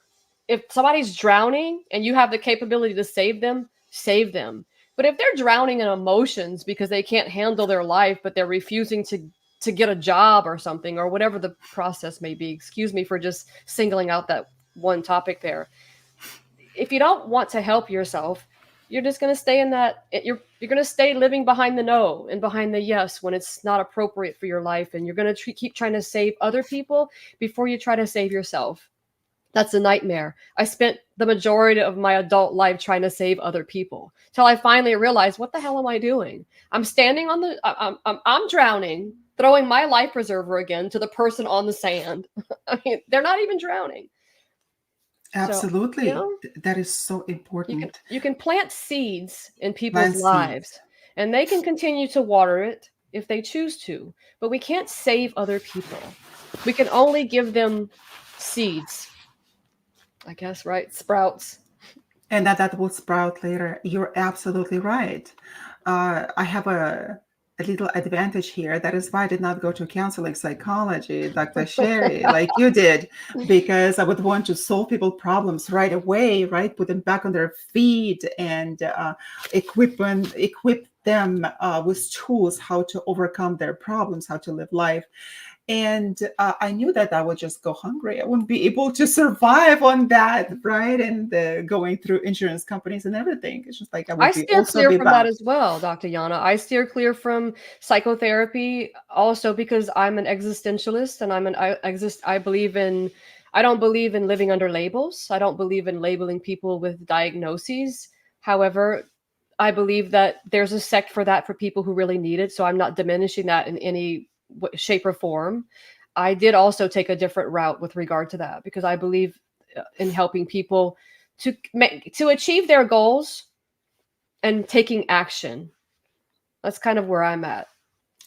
S2: If somebody's drowning and you have the capability to save them, save them. But if they're drowning in emotions because they can't handle their life, but they're refusing to get a job or something, or whatever the process may be, excuse me for just singling out that one topic there. If you don't want to help yourself, you're just going to stay in that, you're going to stay living behind the no and behind the yes when it's not appropriate for your life, and you're going to keep trying to save other people before you try to save yourself. That's a nightmare. I spent the majority of my adult life trying to save other people till I finally realized, what the hell am I doing? I'm standing on the, I'm drowning, throwing my life preserver again to the person on the sand. I mean, they're not even drowning. So, you
S1: Absolutely.
S2: know,
S1: That is so
S2: you can
S1: important.
S2: you can plant seeds in people's
S1: Plant seeds.
S2: lives, and they can continue to water it if they choose to, but we can't save other people. We can only give them seeds, I guess, right? Sprouts.
S1: And that will sprout later. You're absolutely right. I have a little advantage here. That is why I did not go to counseling psychology, Dr. Sherry, like you did, because I would want to solve people problems right away, right? Put them back on their feet and equip them with tools how to overcome their problems, how to live life. And I knew that I would just go hungry. I wouldn't be able to survive on that, right? And going through insurance companies and everything. It's just like I
S2: I
S1: would be
S2: steer
S1: also
S2: clear
S1: be
S2: from that
S1: bound.
S2: as well, Dr. Yana. I steer clear from psychotherapy also because I'm an existentialist, and I believe in, I don't believe in living under labels. I don't believe in labeling people with diagnoses. However, I believe that there's a sect for that for people who really need it. So I'm not diminishing that in any shape or form. I did also take a different route with regard to that because I believe in helping people to achieve their goals and taking action. That's kind of where I'm at.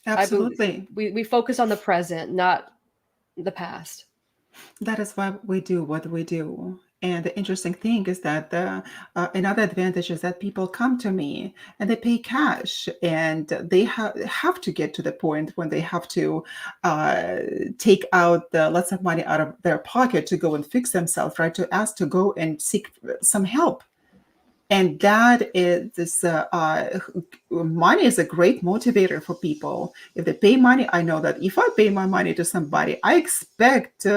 S2: I believe
S1: Absolutely.
S2: we focus on the present, not the past.
S1: That is why we do what we do. And the interesting thing is that another advantage is that people come to me and they pay cash, and they have to get to the point when they have to uh, take out the lots of money out of their pocket to go and fix themselves, right? To ask to go and seek some help. And that is this money is a great motivator for people. If they pay money, I know that if I pay my money to somebody, I expect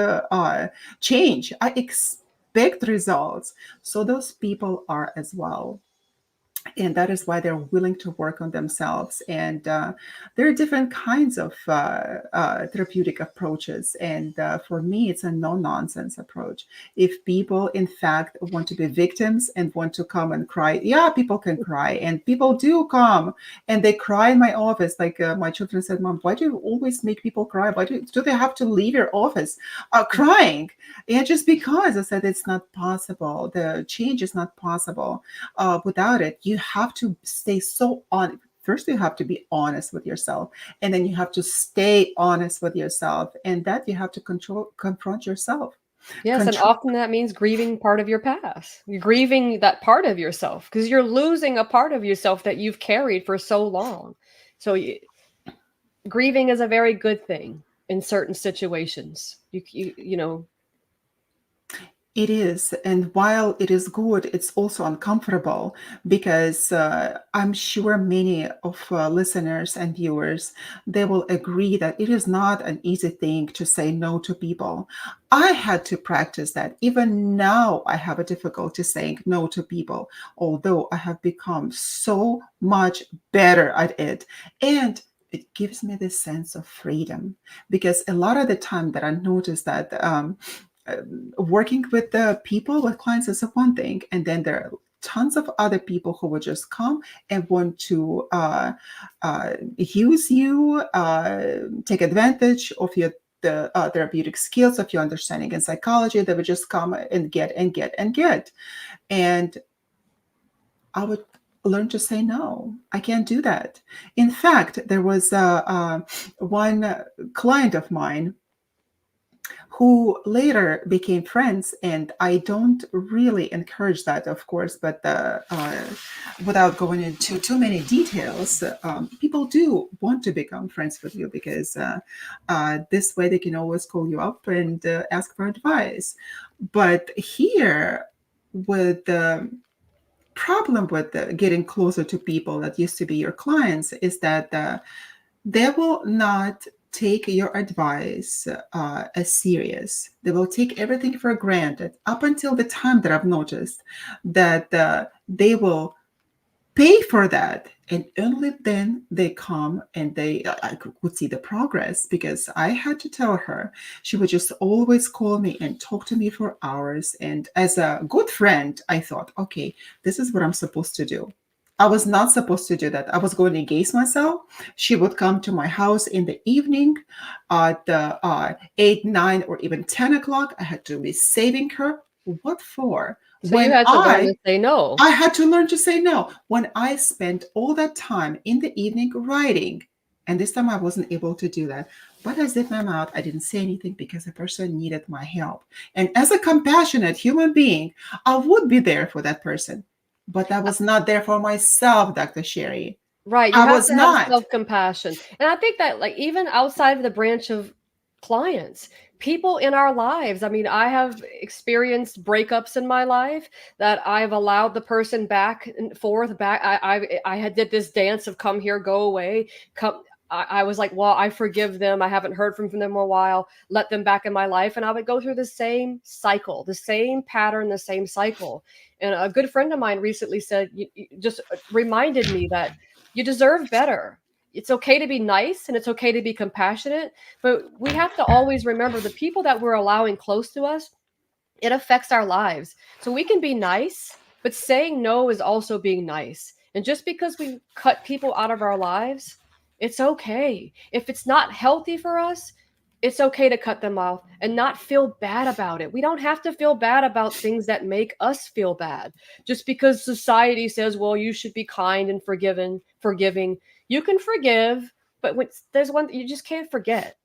S1: change. I expect results. So those people are as well, and that is why they're willing to work on themselves. And there are different kinds of therapeutic approaches, and for me it's a no nonsense approach. If people in fact want to be victims and want to come and cry, yeah, people can cry, and people do come and they cry in my office. Like my children said, Mom, why do you always make people cry? Why do they have to leave your office crying? And just because I said it's not possible, the change is not possible without it. You have to stay so on. First, you have to be honest with yourself, and then you have to stay honest with yourself, and that you have to confront yourself.
S2: Yes, and
S1: Control.
S2: often that means grieving part of your past. You're grieving that part of yourself because you're losing a part of yourself that you've carried for so long. So grieving is a very good thing in certain situations. You know,
S1: It is. And while it is good, it's also uncomfortable because I'm sure many of listeners and viewers, they will agree that it is not an easy thing to say no to people. I had to practice that. Even now, I have a difficulty saying no to people, although I have become so much better at it. And it gives me this sense of freedom because a lot of the time that I notice that working with the people, with clients is one thing, and then there are tons of other people who would just come and want to use you, take advantage of your the therapeutic skills of your understanding in psychology. They would just come and get and get and get. And I would learn to say no. I can't do that. In fact, there was one client of mine who later became friends, and I don't really encourage that, of course, but without going into too many details, people do want to become friends with you because this way they can always call you up and ask for advice. But here, with the problem with getting closer to people that used to be your clients is that they will not take your advice as serious. They will take everything for granted up until the time that I've noticed that they will pay for that, and only then they come and I could see the progress, because I had to tell her. She would just always call me and talk to me for hours, and as a good friend I thought, okay, this is what I'm supposed to do. I was not supposed to do that. I was going to engage myself. She would come to my house in the evening at 8, 9, or even 10 o'clock. I had to be saving her. What for?
S2: So you
S1: When
S2: had to learn to say no.
S1: I had to learn to say no. When I spent all that time in the evening writing, and this time I wasn't able to do that, but I zipped my mouth. I didn't say anything because the person needed my help. And as a compassionate human being, I would be there for that person. But I was not there for myself, Dr. Sherry.
S2: Right. You
S1: I
S2: have
S1: was
S2: to have
S1: not.
S2: self-compassion. And I think that like even outside of the branch of clients, people in our lives, I mean, I have experienced breakups in my life that I've allowed the person back and forth back. I had did this dance of come here, go away, come. I was like, well, I forgive them. I haven't heard from them in a while. Let them back in my life. And I would go through the same cycle, the same pattern, the same cycle. And a good friend of mine recently said, you just reminded me that you deserve better. It's okay to be nice and it's okay to be compassionate, but we have to always remember the people that we're allowing close to us, it affects our lives. So we can be nice, but saying no is also being nice. And just because we cut people out of our lives, it's okay. If it's not healthy for us, it's okay to cut them off and not feel bad about it. We don't have to feel bad about things that make us feel bad. Just because society says, well, you should be kind and forgiving. You can forgive, but when, there's one you just can't forget.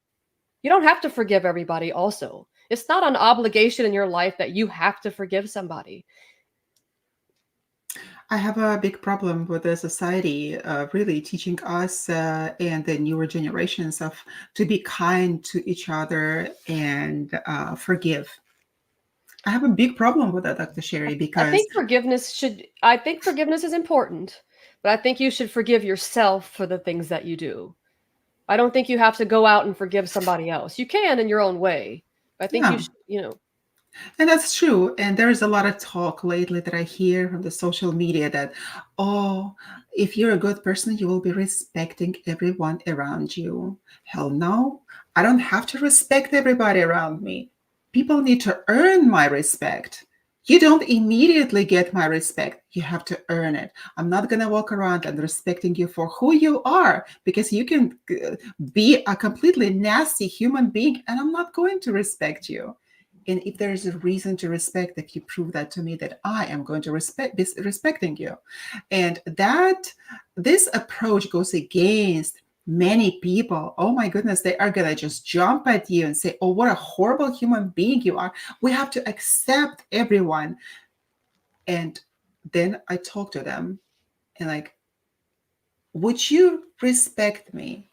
S2: You don't have to forgive everybody also. It's not an obligation in your life that you have to forgive somebody.
S1: I have a big problem with the society really teaching us and the newer generations of to be kind to each other and forgive. I have a big problem with that, Dr. Sherry, because
S2: I think forgiveness is important, but I think you should forgive yourself for the things that you do. I don't think you have to go out and forgive somebody else. You can in your own way, but I think you
S1: yeah,
S2: should, you know.
S1: and that's true. And there is a lot of talk lately that I hear from the social media that, oh, if you're a good person, you will be respecting everyone around you. Hell no, I don't have to respect everybody around me. People need to earn my respect. You don't immediately get my respect. You have to earn it. I'm not going to walk around and respecting you for who you are, because you can be a completely nasty human being and I'm not going to respect you. And if there is a reason to respect, if you prove that to me, that I am going to respect this, respecting you. And that this approach goes against many people. Oh my goodness, they are going to just jump at you and say, oh, what a horrible human being you are. We have to accept everyone. And then I talk to them and like, would you respect me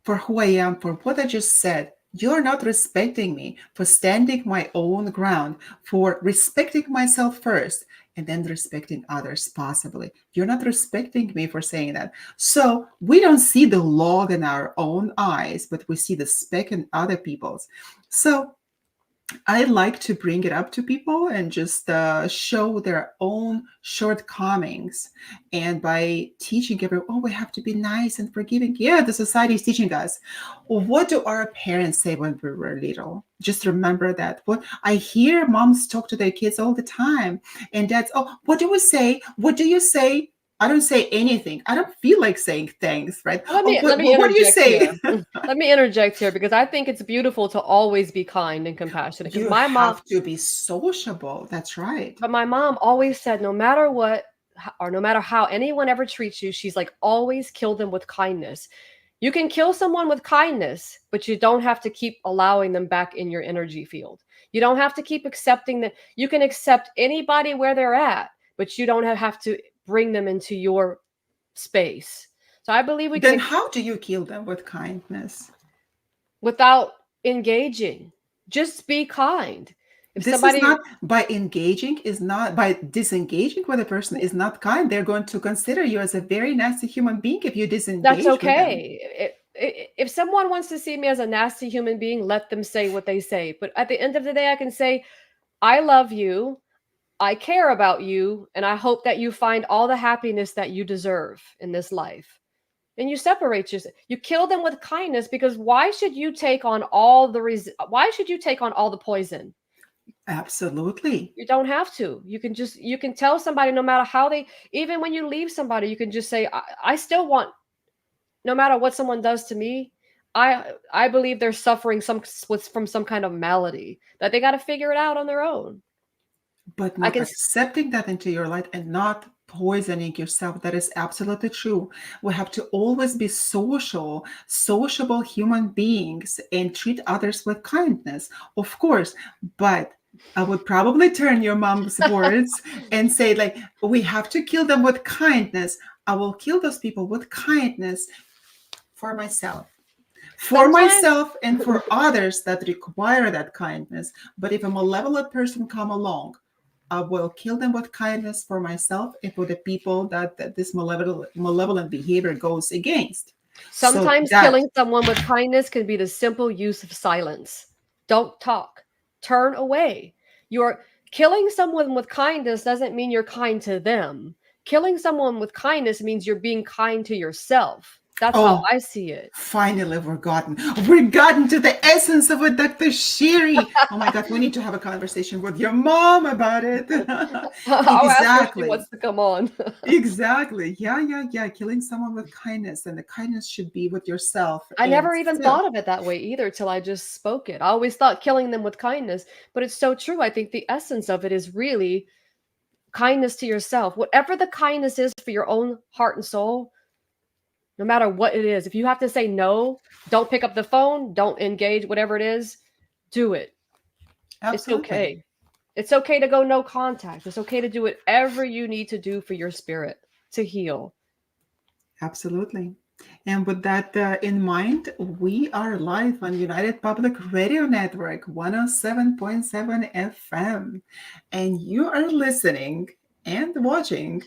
S1: for who I am, for what I just said? You're not respecting me for standing my own ground, for respecting myself first, and then respecting others, possibly. You're not respecting me for saying that. So we don't see the log in our own eyes, but we see the speck in other people's. So I like to bring it up to people and just show their own shortcomings. And by teaching everyone, oh, we have to be nice and forgiving. Yeah, the society is teaching us. What do our parents say when we were little? Just remember that. What I hear moms talk to their kids all the time, and dads, oh, what do we say? What do you say? I don't say anything. I don't feel like saying thanks, right?
S2: Let
S1: Oh,
S2: me let me
S1: what do you
S2: interject
S1: say?
S2: here. Let me interject here because I think it's beautiful to always be kind and compassionate. Because
S1: You have to be sociable. That's right.
S2: but my mom always said, no matter what or no matter how anyone ever treats you, she's like, always kill them with kindness. You can kill someone with kindness, but you don't have to keep allowing them back in your energy field. You don't have to keep accepting that. You can accept anybody where they're at, but you don't have to bring them into your space. So I believe we
S1: Then
S2: can
S1: how do you kill them with kindness?
S2: without engaging. Just be kind. If
S1: This is
S2: somebody,
S1: not by engaging, is not by disengaging with a person is not kind. They're going to consider you as a very nasty human being if you
S2: that's
S1: disengage with them.
S2: okay. If someone wants to see me as a nasty human being, let them say what they say. But at the end of the day, I can say, I love you. I care about you. And I hope that you find all the happiness that you deserve in this life. And you separate yourself. You kill them with kindness because why should you take on all the why should you take on all the poison?
S1: Absolutely.
S2: You don't have to. You can tell somebody no matter how they, even when you leave somebody, you can just say, I still want, no matter what someone does to me, I believe they're suffering from some kind of malady that they got to figure it out on their own.
S1: But
S2: I
S1: not
S2: can
S1: accepting that into your life and not poisoning yourself. That is absolutely true. We have to always be sociable human beings and treat others with kindness, of course. But I would probably turn your mom's words and say, like, we have to kill them with kindness. I will kill those people with kindness for myself. For
S2: sometimes
S1: myself and for others that require that kindness. But if a malevolent person come along, I will kill them with kindness for myself and for the people that this malevolent behavior goes against. So
S2: sometimes
S1: that
S2: killing someone with kindness can be the simple use of silence. Don't talk. Turn away. You're killing someone with kindness doesn't mean you're kind to them. Killing someone with kindness means you're being kind to yourself. That's how
S1: oh,
S2: I see it.
S1: finally we're gotten to the essence of it, Dr. Sherry. Oh my God, we need to have a conversation with your mom about it.
S2: I'll ask her if she
S1: Exactly.
S2: wants to come on.
S1: Exactly. Yeah, yeah, yeah. Killing someone with kindness, and the kindness should be with yourself.
S2: I
S1: And
S2: never even
S1: still,
S2: thought of it that way either till I just spoke it. I always thought killing them with kindness, but it's so true. I think the essence of it is really kindness to yourself. Whatever the kindness is for your own heart and soul, no matter what it is. If you have to say no, don't pick up the phone, don't engage, whatever it is, do it. It's
S1: absolutely.
S2: okay. It's okay to go no contact. It's okay to do whatever you need to do for your spirit to heal.
S1: Absolutely. And with that in mind, we are live on United Public Radio Network 107.7 FM. And you are listening and watching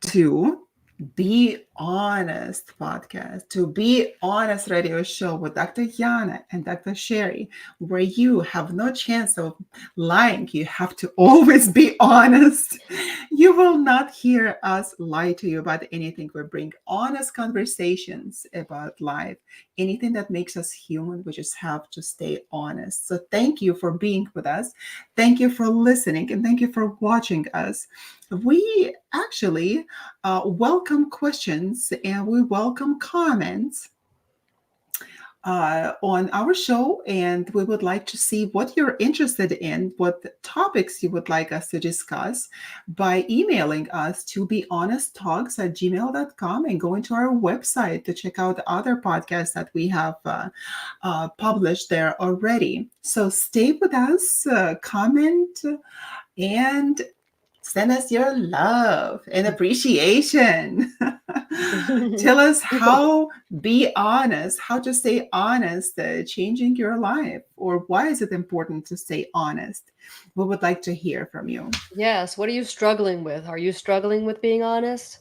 S1: to Be Honest podcast, to Be Honest radio show with Dr. Yana and Dr. Sherry, where you have no chance of lying. You have to always be honest. You will not hear us lie to you about anything. We bring honest conversations about life, anything that makes us human. We just have to stay honest. So thank you for being with us. Thank you for listening, and thank you for watching us. We actually welcome questions and we welcome comments on our show, and we would like to see what you're interested in, what topics you would like us to discuss by emailing us to behonesttalks@gmail.com and going to our website to check out other podcasts that we have published there already. So stay with us, comment, and send us your love and appreciation. Tell us how be honest, how to stay honest, changing your life, or why is it important to stay honest? We would like to hear from you.
S2: Yes. What are you struggling with? Are you struggling with being honest?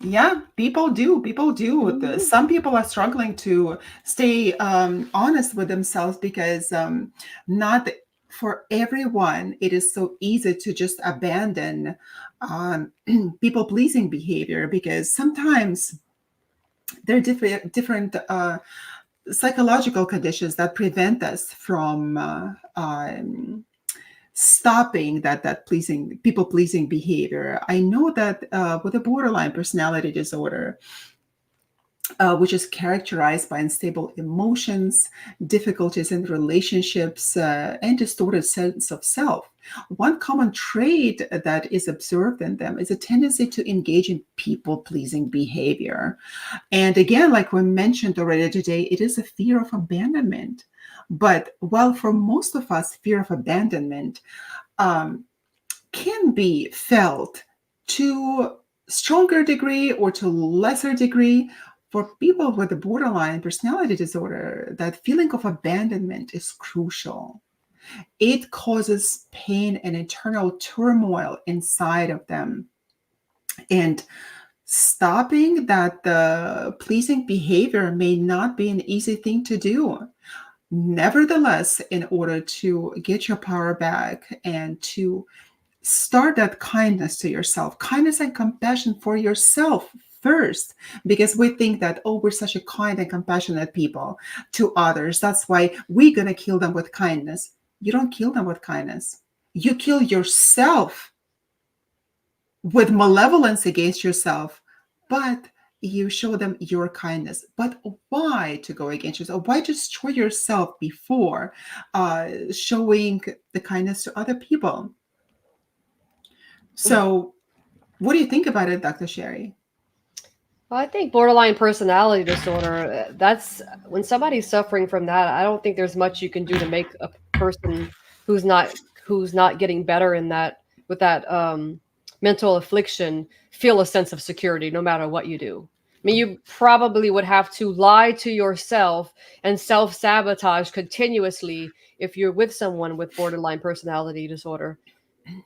S1: Yeah, people do. People do.
S2: Mhm.
S1: Some people are struggling to stay honest with themselves because not for everyone it is so easy to just abandon um, people pleasing behavior, because sometimes there are different psychological conditions that prevent us from stopping that pleasing people pleasing behavior. I know that with a borderline personality disorder, which is characterized by unstable emotions, difficulties in relationships, and distorted sense of self. One common trait that is observed in them is a tendency to engage in people pleasing behavior. And again, like we mentioned already today, it is a fear of abandonment. But while for most of us, fear of abandonment um, can be felt to stronger degree or to lesser degree, for people with a borderline personality disorder, that feeling of abandonment is crucial. It causes pain and internal turmoil inside of them. And stopping that pleasing behavior may not be an easy thing to do. Nevertheless, in order to get your power back and to start that kindness to yourself, kindness and compassion for yourself first, because we think that, oh, we're such a kind and compassionate people to others. That's why we're going to kill them with kindness. You don't kill them with kindness. You kill yourself with malevolence against yourself, but you show them your kindness. But why to go against yourself? Why destroy yourself before showing the kindness to other people? So, what do you think about it, Dr. Sherry?
S2: I think borderline personality disorder, that's when somebody's suffering from that, I don't think there's much you can do to make a person who's not who's not getting better in that with that mental affliction feel a sense of security no matter what you do. I mean, you probably would have to lie to yourself and self-sabotage continuously if you're with someone with borderline personality disorder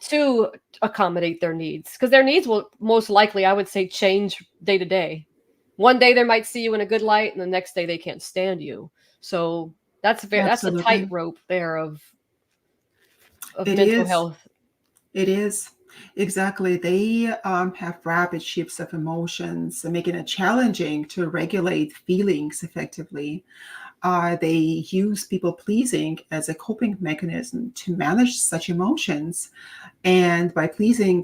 S2: to accommodate their needs, because their needs will most likely, I would say, change day to day. One day they might see you in a good light and the next day they can't stand you. So that's a
S1: Absolutely.
S2: tightrope there of
S1: It
S2: mental
S1: is.
S2: health.
S1: It is. Exactly. They have rapid shifts of emotions, making it challenging to regulate feelings effectively. They use people pleasing as a coping mechanism to manage such emotions. And by pleasing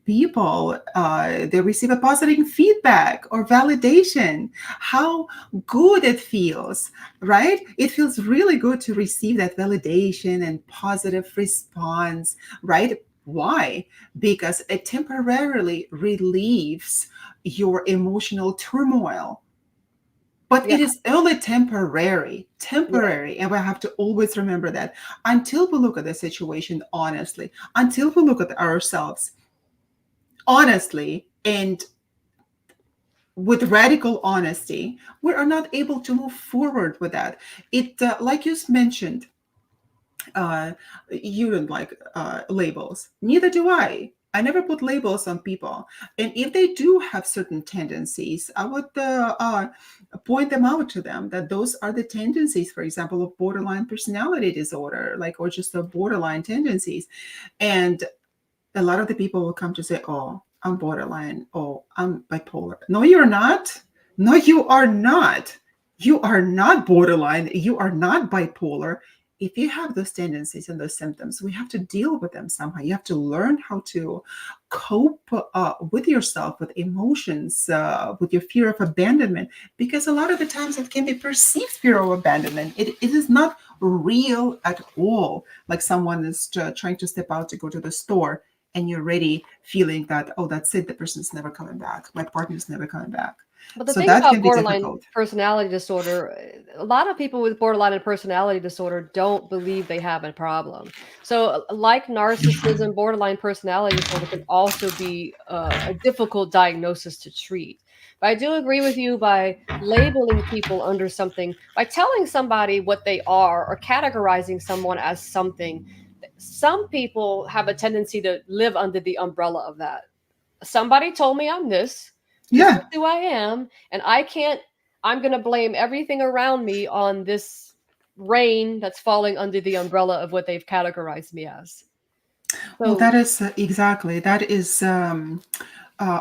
S1: people, they receive a positive feedback or validation. How good it feels, right? It feels really good to receive that validation and positive response, right? Why? Because it temporarily relieves your emotional turmoil, but
S2: Yeah,
S1: it is only temporary,
S2: yeah.
S1: temporary. And we have to always remember that until we look at the situation honestly, until we look at ourselves honestly and with radical honesty, we are not able to move forward with that. It, like you mentioned, uh, you don't like labels. Neither do I. I never put labels on people. And if they do have certain tendencies, I would point them out to them that those are the tendencies, for example, of borderline personality disorder, like, or just the borderline tendencies. And a lot of the people will come to say, oh, I'm borderline. Oh, I'm bipolar. No, you're not. No, you are not. You are not borderline. You are not bipolar. If you have those tendencies and those symptoms, we have to deal with them somehow. You have to learn how to cope with yourself, with emotions, with your fear of abandonment, because a lot of the times it can be perceived fear of abandonment. It is not real at all. Like someone is trying to step out to go to the store, and you're already feeling that, oh, that's it, the person's never coming back, my partner's never coming back.
S2: But the
S1: So
S2: thing
S1: that
S2: about
S1: can be
S2: borderline
S1: difficult.
S2: personality disorder, a lot of people with borderline and personality disorder don't believe they have a problem. So, like narcissism, borderline personality disorder can also be a difficult diagnosis to treat. But I do agree with you by labeling people under something, by telling somebody what they are or categorizing someone as something. Some people have a tendency to live under the umbrella of that. Somebody told me I'm this. This is
S1: Yeah.
S2: who I am, and I'm going to blame everything around me on this rain that's falling under the umbrella of what they've categorized me as.
S1: Well,
S2: So,
S1: that is exactly. That is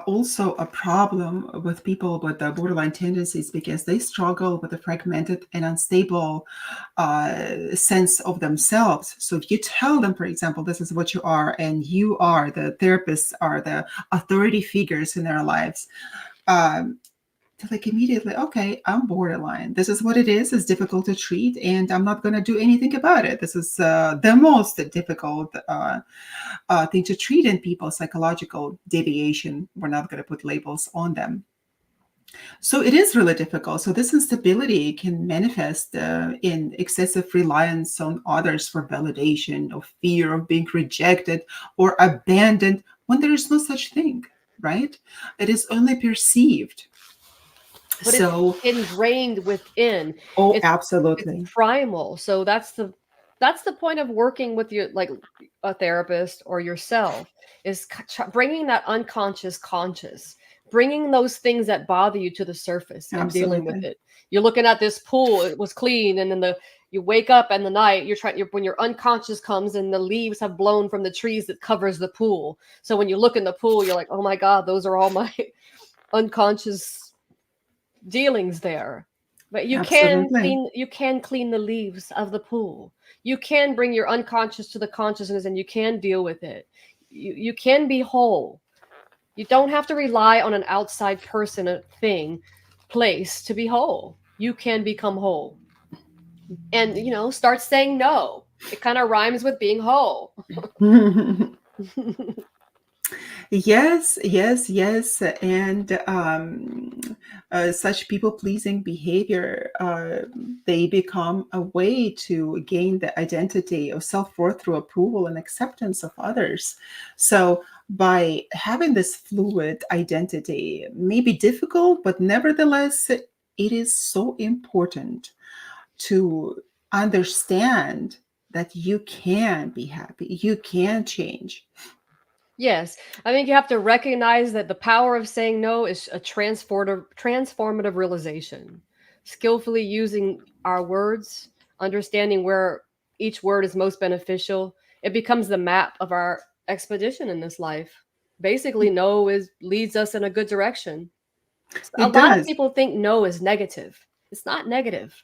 S1: also a problem with people with borderline tendencies because they struggle with a fragmented and unstable sense of themselves. So if you tell them, for example, this is what you are, and you are the therapists are the authority figures in their lives, um, they're like immediately, okay, I'm borderline. This is what it is. It's difficult to treat, and I'm not going to do anything about it. This is the most difficult thing to treat in people, psychological deviation. We're not going to put labels on them. So it is really difficult. So this instability can manifest in excessive reliance on others for validation, or fear of being rejected or abandoned when there is no such thing, right? It is only perceived.
S2: but it's
S1: So,
S2: ingrained within.
S1: oh,
S2: It's
S1: absolutely.
S2: primal. So that's the point of working with your, like, a therapist or yourself, is bringing that unconscious conscious, bringing those things that bother you to the surface and dealing with
S1: Absolutely.
S2: it. You're looking at this pool, it was clean, and then you wake up in the night, when your unconscious comes and the leaves have blown from the trees that covers the pool. So when you look in the pool, you're like, oh my God, those are all my unconscious dealings there. But
S1: Absolutely.
S2: you can clean the leaves of the pool. You can bring your unconscious to the consciousness, and you can deal with it. You can be whole. You don't have to rely on an outside person, a thing, place to be whole. You can become whole. And start saying no. It kind of rhymes with being whole.
S1: Yes, yes, yes. And such people pleasing behavior, they become a way to gain the identity of self worth through approval and acceptance of others. So, by having this fluid identity, may be difficult, but nevertheless, it is so important to understand that you can be happy, you can change.
S2: Yes, I think you have to recognize that the power of saying no is a transformative realization. Skillfully using our words, understanding where each word is most beneficial, it becomes the map of our expedition in this life. Basically, no is leads us in a good direction. A
S1: It
S2: lot of
S1: does.
S2: people think no is negative. It's not negative.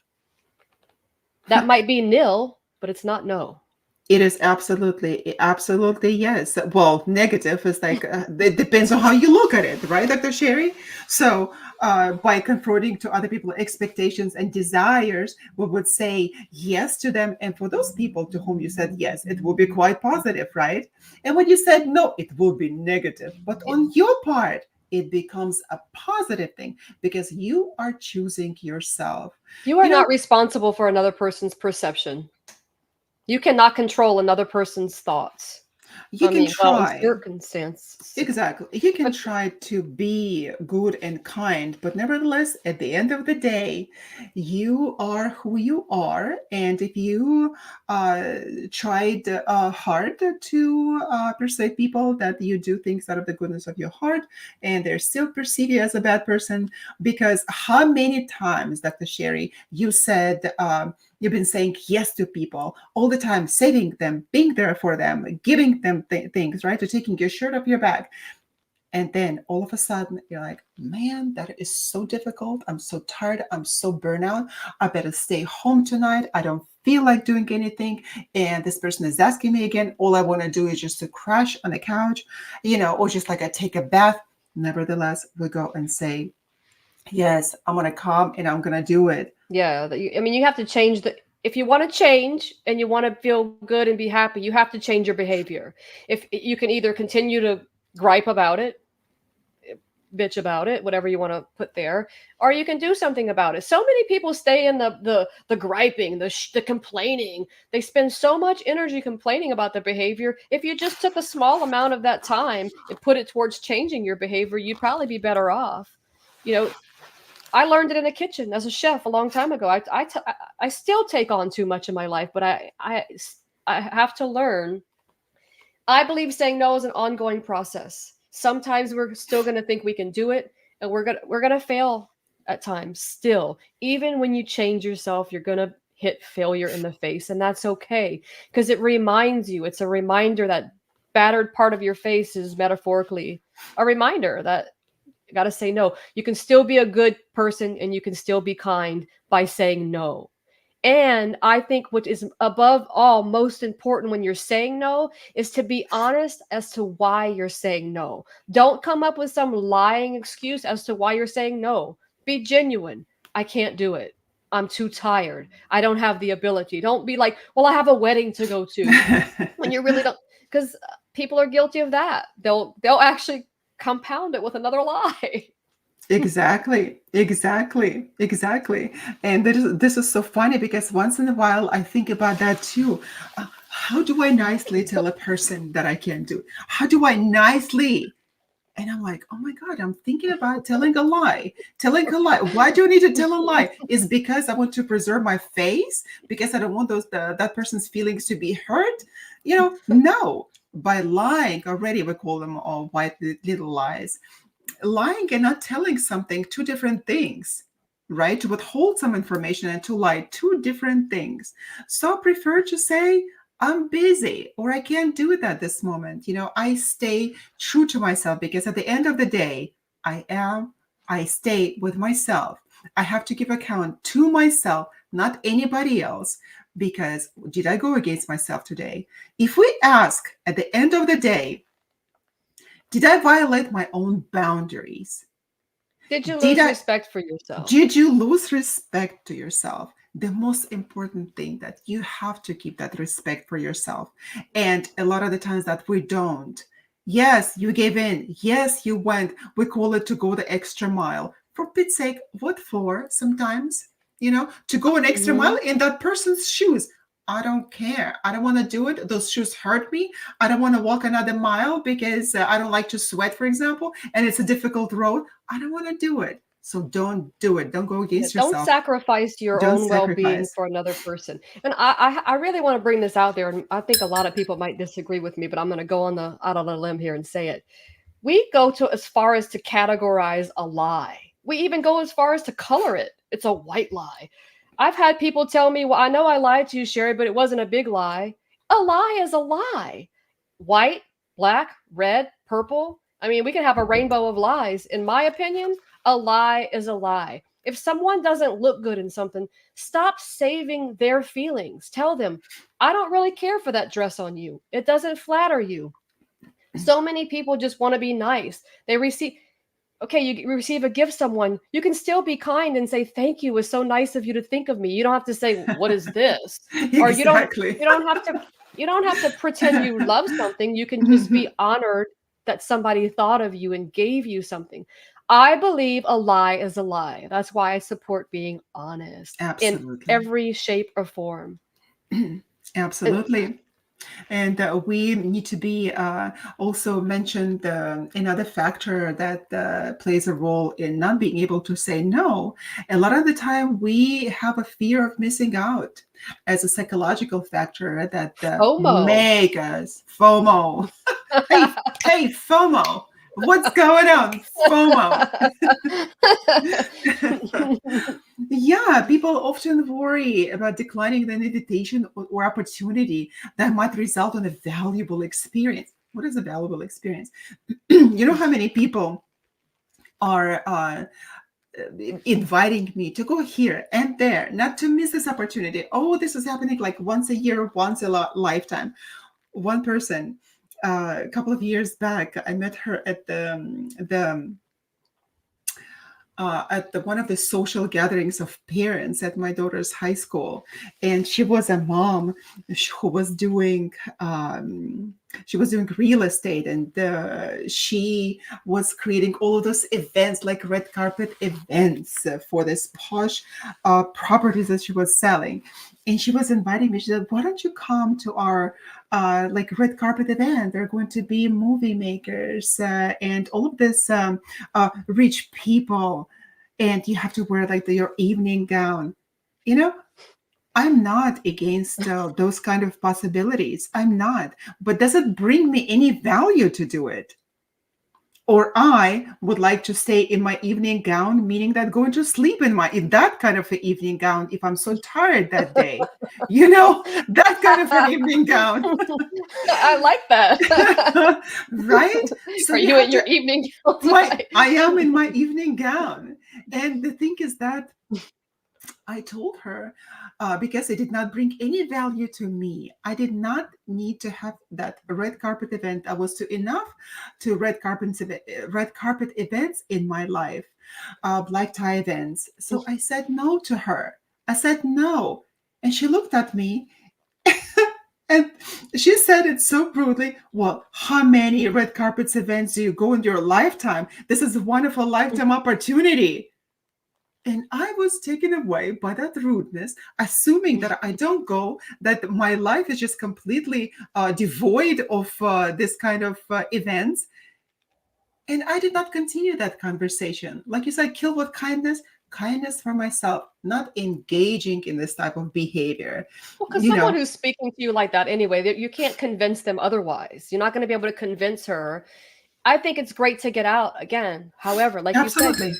S2: That might be nil, but it's not no.
S1: It is absolutely, absolutely yes. Well, negative is like it depends on how you look at it, right, Dr. Sherry? So, by confronting to other people's expectations and desires, we would say yes to them. And for those people to whom you said yes, it will be quite positive, right? And when you said no, it will be negative. But
S2: Yeah.
S1: on your part, it becomes a positive thing because you are choosing yourself.
S2: You are
S1: You
S2: not
S1: know,
S2: responsible for another person's perception. You cannot control another person's thoughts.
S1: you
S2: I
S1: can
S2: mean, well, in
S1: try.
S2: circumstance,
S1: Exactly. You can
S2: but
S1: try to be good and kind, but nevertheless, at the end of the day, you are who you are. And if you tried hard to persuade people that you do things out of the goodness of your heart, and they still perceive you as a bad person, because how many times, Dr. Sherry, you said, you've been saying yes to people all the time, saving them, being there for them, giving them things, right? To taking your shirt off your back. And then all of a sudden, you're like, man, that is so difficult. I'm so tired. I'm so burnout. I better stay home tonight. I don't feel like doing anything. And this person is asking me again. All I want to do is just to crash on the couch, or just like I take a bath. Nevertheless, we go and say, yes, I'm going to come and I'm going to do it.
S2: yeah, I mean, you have to change the. If you want to change and you want to feel good and be happy, you have to change your behavior. If you can either continue to gripe about it, bitch about it, whatever you want to put there, or you can do something about it. So many people stay in the griping, the complaining. They spend so much energy complaining about their behavior. If you just took a small amount of that time and put it towards changing your behavior, you'd probably be better off. You know, I learned it in the kitchen as a chef a long time ago. I still take on too much in my life, but I have to learn. I believe saying no is an ongoing process. Sometimes we're still going to think we can do it, and we're gonna fail at times still. Even when you change yourself, you're gonna hit failure in the face, and that's okay, because it reminds you. It's a reminder that battered part of your face is metaphorically a reminder that you got to say no. You can still be a good person and you can still be kind by saying no. And I think what is above all most important when you're saying no is to be honest as to why you're saying no. Don't come up with some lying excuse as to why you're saying no. Be genuine. I can't do it. I'm too tired. I don't have the ability. Don't be like, well, I have a wedding to go to when you really don't, because people are guilty of that. They'll actually compound it with another lie.
S1: Exactly, exactly, exactly. And this is so funny because once in a while I think about that too. How do I nicely tell a person that I can't do? How do I nicely? And I'm like, oh my God, I'm thinking about telling a lie. Telling a lie. Why do I need to tell a lie? Is because I want to preserve my face? Because I don't want that person's feelings to be hurt? No. By lying, already we call them all white little lies. Lying and not telling something, two different things, right? To withhold some information and to lie, two different things. So I prefer to say, I'm busy or I can't do it at this moment. I stay true to myself because at the end of the day, I stay with myself. I have to give account to myself, not anybody else. Because did I go against myself today? If we ask at the end of the day, did I violate my own boundaries?
S2: Did you
S1: Did
S2: lose
S1: I
S2: respect for yourself?
S1: did you lose respect to yourself? The most important thing that you have to keep that respect for yourself. And a lot of the times that we don't. Yes, you gave in. Yes, you went. We call it to go the extra mile. For Pete's sake, what for sometimes? To go an extra mile
S2: Hmm.
S1: in that person's shoes. I don't care. I don't want to do it. Those shoes hurt me. I don't want to walk another mile because I don't like to sweat, for example, and it's a difficult road. I don't want to do it. So don't do it. Don't go
S2: Yeah,
S1: against
S2: don't
S1: yourself.
S2: sacrifice your
S1: Don't
S2: own well-being
S1: sacrifice.
S2: for another person. And I really want to bring this out there, and I think a lot of people might disagree with me, but I'm going to go out on a limb here and say it. We go to as far as to categorize a lie. We even go as far as to color it. It's a white lie. I've had people tell me, well, I know I lied to you, Sherry, but it wasn't a big lie. A lie is a lie. White, black, red, purple. I mean, we can have a rainbow of lies. In my opinion, a lie is a lie. If someone doesn't look good in something, stop saving their feelings. Tell them, I don't really care for that dress on you. It doesn't flatter you. So many people just want to be nice. They receive, okay, you receive a gift someone, you can still be kind and say thank you, it was so nice of you to think of me. You don't have to say what is this, or you don't
S1: Exactly.
S2: you don't have to you don't have to pretend you love something. You can just be honored that somebody thought of you and gave you something. I believe a lie is a lie. That's why I support being honest in
S1: Absolutely.
S2: every shape or form. And
S1: Absolutely. And we need to be also mentioned another factor that plays a role in not being able to say no. A lot of the time, we have a fear of missing out as a psychological factor that
S2: FOMO.
S1: make us FOMO. Hey, hey, FOMO. What's going on? FOMO. Yeah, people often worry about declining an invitation or opportunity that might result in a valuable experience. What is a valuable experience? You know how many people are inviting me to go here and there, not to miss this opportunity. Oh, this is happening like once a year, once a lifetime. One person, a couple of years back, I met her at the one of the social gatherings of parents at my daughter's high school, and she was a mom who was doing real estate, and she was creating all of those events like red carpet events for this posh properties that she was selling. And she was inviting me. She said, why don't you come to our like red carpet event? There are going to be movie makers and all of this rich people, and you have to wear like your evening gown. You know, I'm not against those kind of possibilities. I'm not. But does it bring me any value to do it? Or I would like to stay in my evening gown, meaning that going to sleep in that kind of an evening gown if I'm so tired that day. That kind of an evening gown.
S2: I like that.
S1: Right? So
S2: Are
S1: you
S2: you
S1: have
S2: in
S1: to
S2: your evening gown
S1: my
S2: tonight?
S1: I am in my evening gown. And the thing is that I told her, because it did not bring any value to me. I did not need to have that red carpet event. I was too enough to red carpet events in my life, black tie events. So I said no to her. I said no, and she looked at me. And she said it so brutally. Well, how many red carpets events do you go in your lifetime? This is a wonderful lifetime opportunity. And I was taken away by that rudeness, assuming that I don't go, that my life is just completely devoid of this kind of events. And I did not continue that conversation. Like you said, kill with kindness, kindness for myself, not engaging in this type of behavior.
S2: Well, because
S1: You
S2: someone
S1: know,
S2: who's speaking to you like that anyway, you can't convince them otherwise. You're not going to be able to convince her. I think it's great to get out again. However, like you said,
S1: absolutely.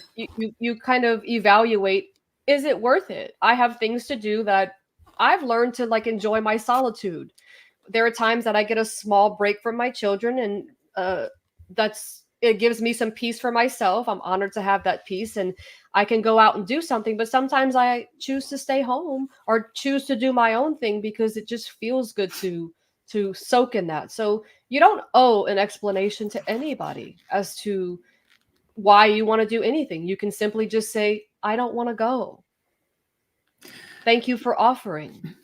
S2: you kind of evaluate, is it worth it? I have things to do that I've learned to like enjoy my solitude. There are times that I get a small break from my children, and that's it gives me some peace for myself. I'm honored to have that peace, and I can go out and do something. But sometimes I choose to stay home or choose to do my own thing because it just feels good to soak in that. So you don't owe an explanation to anybody as to why you want to do anything. You can simply just say, I don't want to go. Thank you for offering.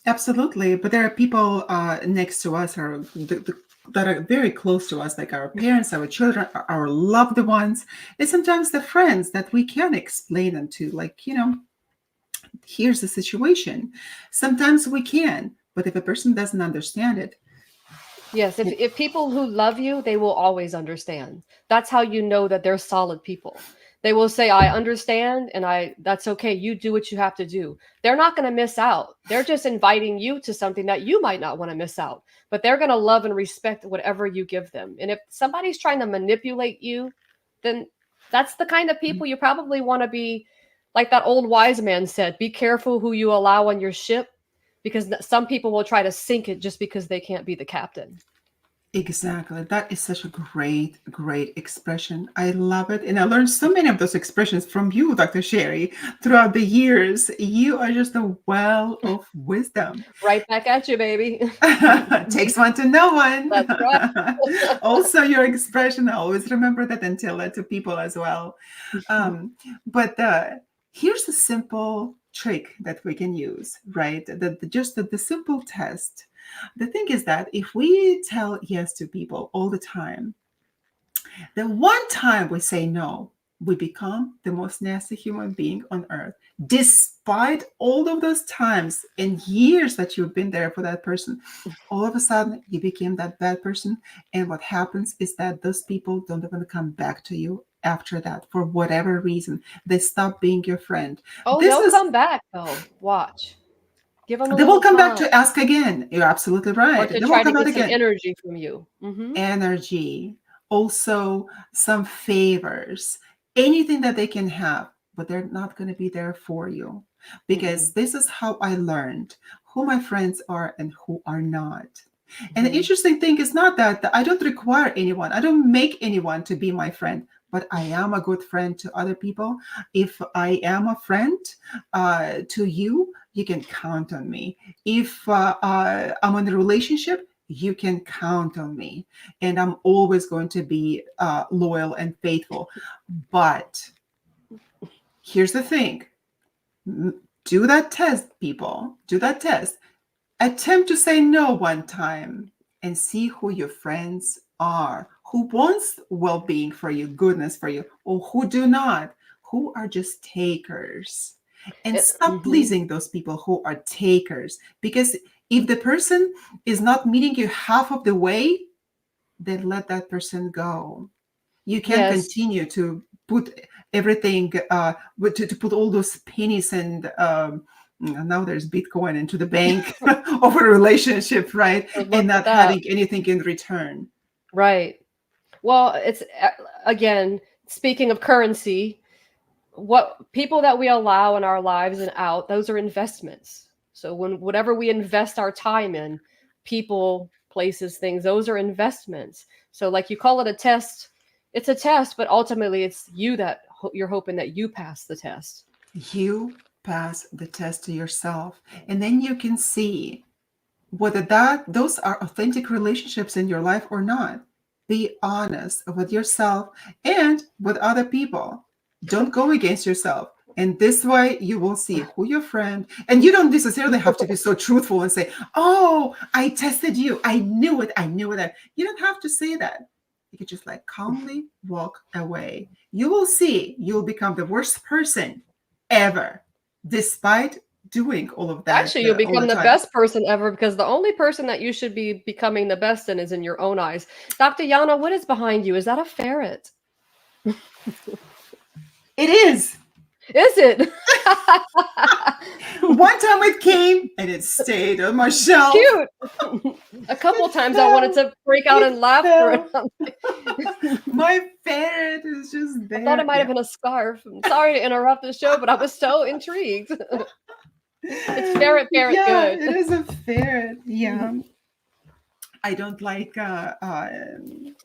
S1: Absolutely. But there are people next to us that are very close to us, like our parents, our children, our loved ones, and sometimes the friends that we can explain them to. Like, here's the situation. Sometimes we can, but if a person doesn't understand it,
S2: Yes, if people who love you, they will always understand. That's how you know that they're solid people. They will say, I understand, and that's okay. You do what you have to do. They're not going to miss out. They're just inviting you to something that you might not want to miss out, but they're going to love and respect whatever you give them. And if somebody's trying to manipulate you, then that's the kind of people you probably want to be, like that old wise man said, be careful who you allow on your ship, because some people will try to sink it just because they can't be the captain.
S1: exactly. That is such a great, great expression. I love it. And I learned so many of those expressions from you, Dr. Sherry, throughout the years. You are just a well of wisdom.
S2: Right back at you, baby.
S1: Takes one to know
S2: That's right.
S1: one. Also, your expression, I always remember that and tell that to people as well. But here's a simple trick that we can use, right? The simple test. The thing is that if we tell yes to people all the time, the one time we say no, we become the most nasty human being on earth. Despite all of those times and years that you've been there for that person, all of a sudden you became that bad person. And what happens is that those people don't even come back to you after that for whatever reason. They stop being your friend.
S2: Oh,
S1: This
S2: they'll
S1: is,
S2: come back though. Watch. Give them a
S1: they will
S2: little
S1: come back
S2: time,
S1: to ask again. You're absolutely
S2: or
S1: right.
S2: to
S1: They will
S2: try to
S1: come out
S2: get some
S1: again.
S2: energy from you. Mm-hmm.
S1: Energy, also some favors, anything that they can have, but they're not going to be there for you because
S2: Mm-mm.
S1: this is how I learned who my friends are and who are not. And the
S2: Mm-hmm.
S1: interesting thing is not that I don't require anyone, I don't make anyone to be my friend, but I am a good friend to other people. If I am a friend to you, you can count on me. If I'm in a relationship, you can count on me. And I'm always going to be loyal and faithful. But here's the thing, do that test, people. Do that test. Attempt to say no one time and see who your friends are, who wants well being for you, goodness for you, or who do not, who are just takers. And stop
S2: Mm-hmm.
S1: pleasing those people who are takers. Because if the person is not meeting you half of the way, then let that person go. You can't
S2: Yes.
S1: continue to put everything, to put all those pennies and now there's Bitcoin into the bank of a relationship, right?
S2: Good
S1: And
S2: luck with
S1: not
S2: that.
S1: having anything in return.
S2: Right. Well, it's again, speaking of currency, what people that we allow in our lives and out, those are investments. So when whatever we invest our time in, people, places, things, those are investments. So like you call it a test, it's a test, but ultimately it's you that you're hoping that you pass the test.
S1: You pass the test to yourself, and then you can see whether that those are authentic relationships in your life or not. Be honest with yourself and with other people. Don't go against yourself. And this way you will see who your friend, and you don't necessarily have to be so truthful and say, "Oh, I tested you. I knew it. I knew it." You don't have to say that. You could just like calmly walk away. You will see you'll become the worst person ever, despite doing all of that
S2: Actually, you'll
S1: all the
S2: become the
S1: time.
S2: best person ever because the only person that you should be becoming the best in is in your own eyes. Dr. Yana, what is behind you? Is that a ferret?
S1: It is.
S2: Is it?
S1: One time it came and it stayed on my shelf.
S2: Cute. A
S1: It
S2: couple times I wanted
S1: fell.
S2: to break out
S1: It
S2: in laughter. And
S1: fell.
S2: I'm like,
S1: My ferret is just
S2: I thought it
S1: there.
S2: might have
S1: Yeah.
S2: been a scarf. I'm sorry to interrupt the show, but I was so intrigued. It's ferret, ferret
S1: Yeah,
S2: good.
S1: it is a ferret. Yeah. I don't like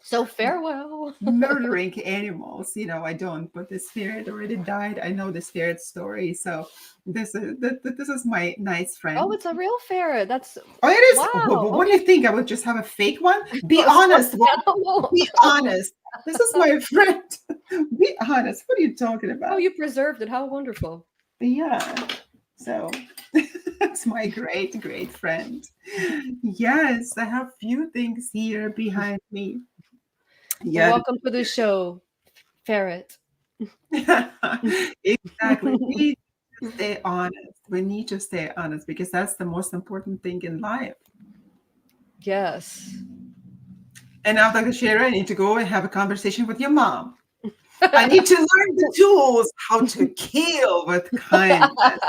S2: So farewell.
S1: murdering animals. I don't. But the ferret already died. I know the ferret story. So this is my nice
S2: Oh,
S1: friend.
S2: it's a real ferret. That's
S1: Oh, it is.
S2: wow.
S1: What do
S2: Okay.
S1: you think? I would just have a fake one? Be
S2: A stuffed
S1: honest.
S2: animal.
S1: Be honest. This is my friend. Be honest. What are you talking
S2: Oh,
S1: about?
S2: you preserved it. How wonderful.
S1: Yeah. So that's my great, great friend. Yes, I have few things here behind me.
S2: Well,
S1: Yeah,
S2: welcome to the show, ferret.
S1: exactly. We need to stay honest. We need to stay honest because that's the most important thing in life.
S2: Yes.
S1: And now, Dr. Shara, I need to go and have a conversation with your mom. I need to learn the tools how to kill with kindness.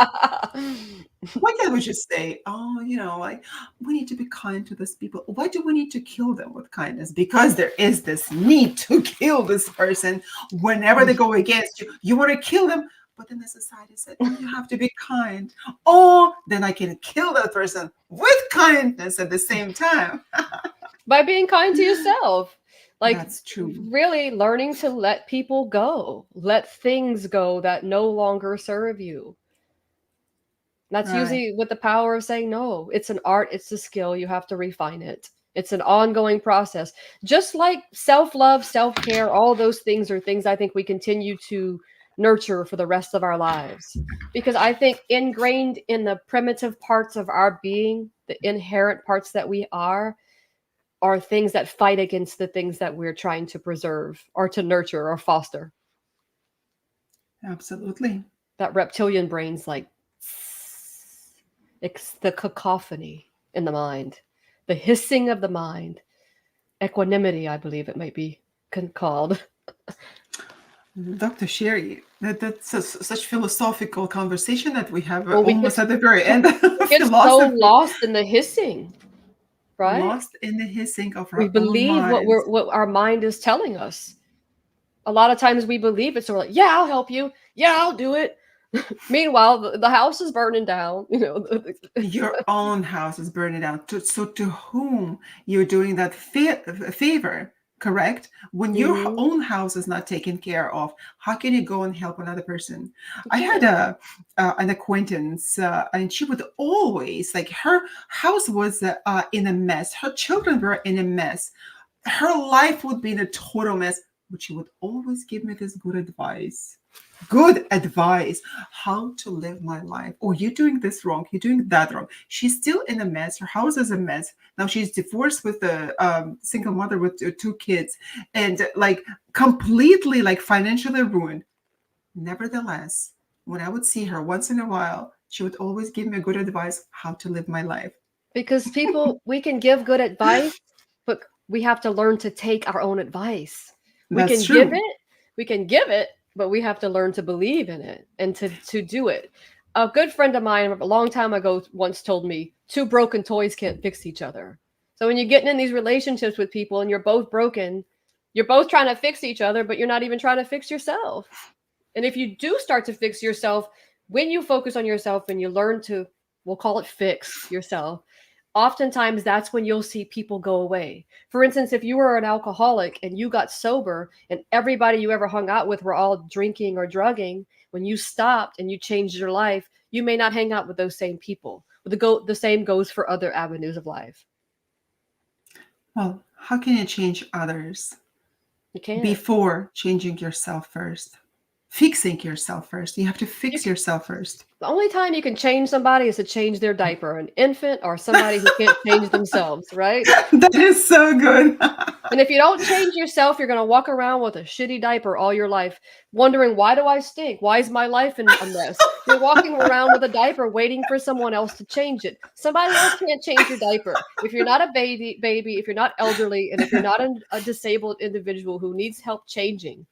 S1: Why can't we just say, oh, like we need to be kind to these people? Why do we need to kill them with kindness? Because there is this need to kill this person whenever they go against you. You want to kill them, but then the society said, oh, you have to be kind. Oh, then I can kill that person with kindness at the same time.
S2: By being kind to yourself. Like
S1: That's true.
S2: really learning to let people go, let things go that no longer serve you. That's
S1: Right.
S2: usually with the power of saying no. It's an art, it's a skill, you have to refine it. It's an ongoing process. Just like self love, self care, all those things are things I think we continue to nurture for the rest of our lives. Because I think ingrained in the primitive parts of our being, the inherent parts that we are things that fight against the things that we're trying to preserve or to nurture or foster.
S1: Absolutely.
S2: That reptilian brain's like it's the cacophony in the mind, the hissing of the mind, equanimity, I believe it might be called.
S1: Dr. Sherry, that's such philosophical conversation that we have
S2: Well,
S1: almost at the very end
S2: we
S1: of
S2: get so
S1: philosophy,
S2: lost in the hissing, right?
S1: lost in the hissing of
S2: We
S1: our own
S2: believe
S1: minds.
S2: what our mind is telling us. A lot of times we believe it, so we're like, "Yeah, I'll help you. Yeah, I'll do it." Meanwhile, the house is burning down.
S1: Your own house is burning down. So to whom you're doing that favor, correct? When your
S2: Mhm.
S1: own house is not taken care of, how can you go and help another person?
S2: You
S1: I had
S2: can't.
S1: an acquaintance, and she would always like her house was in a mess. Her children were in a mess. Her life would be in a total mess, but she would always give me this good advice how to live my life. Oh, you're doing this wrong, you're doing that wrong. She's still in a mess, her house is a mess now. She's divorced with a single mother with two kids, and like completely like financially ruined. Nevertheless, when I would see her once in a while, she would always give me good advice how to live my life.
S2: Because people, we can give good advice, but we have to learn to take our own advice. We
S1: That's
S2: can give
S1: true.
S2: it, we can give it, but we have to learn to believe in it and to do it. A good friend of mine a long time ago once told me, two broken toys can't fix each other. So when you're getting in these relationships with people and you're both broken, You're both trying to fix each other, but you're not even trying to fix yourself. And if you do start to fix yourself, when you focus on yourself and you learn to, we'll call it fix yourself, oftentimes that's when you'll see people go away. For instance, if you were an alcoholic and you got sober and everybody you ever hung out with were all drinking or drugging, when you stopped and you changed your life, you may not hang out with those same people. The same goes for other avenues of life.
S1: Well, how can you change others
S2: You can't.
S1: before changing yourself first? Fixing yourself first. You have to
S2: You
S1: fix yourself first.
S2: The only time you can change somebody is to change their diaper, an infant or somebody who can't change themselves, right?
S1: That is so good.
S2: And if you don't change yourself, you're going to walk around with a shitty diaper all your life, wondering, why do I stink? Why is my life in a mess? You're walking around with a diaper waiting for someone else to change it. Somebody else can't change your diaper. If you're not a baby, if you're not elderly, and if you're not a disabled individual who needs help changing,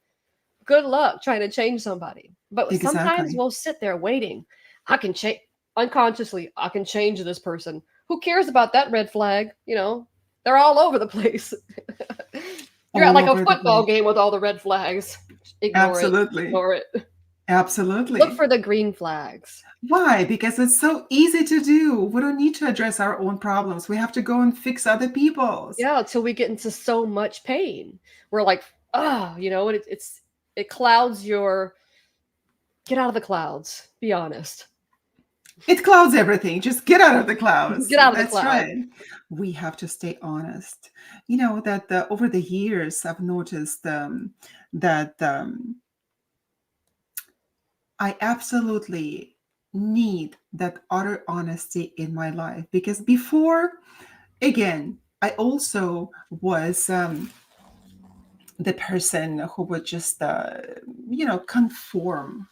S2: good luck trying to change somebody. But sometimes
S1: Exactly.
S2: we'll sit there waiting. I can change unconsciously. I can change this person. Who cares about that red flag? They're all over the place. You're at
S1: All
S2: like a
S1: over the
S2: football
S1: place.
S2: game with all the red flags. Ignore it.
S1: Absolutely.
S2: Ignore it. Look
S1: Absolutely.
S2: for the green flags.
S1: Why? Because it's so easy to do. We don't need to address our own problems. We have to go and fix other people's.
S2: Yeah, until we get into so much pain. We're like, and it clouds your get out of the clouds. Be honest.
S1: It clouds everything. Just get out of the clouds.
S2: Get out of the
S1: That's
S2: clouds.
S1: right. We have to stay honest. You know that over the years, I've noticed that I absolutely need that utter honesty in my life, because before, again, I also was the person who would just, conform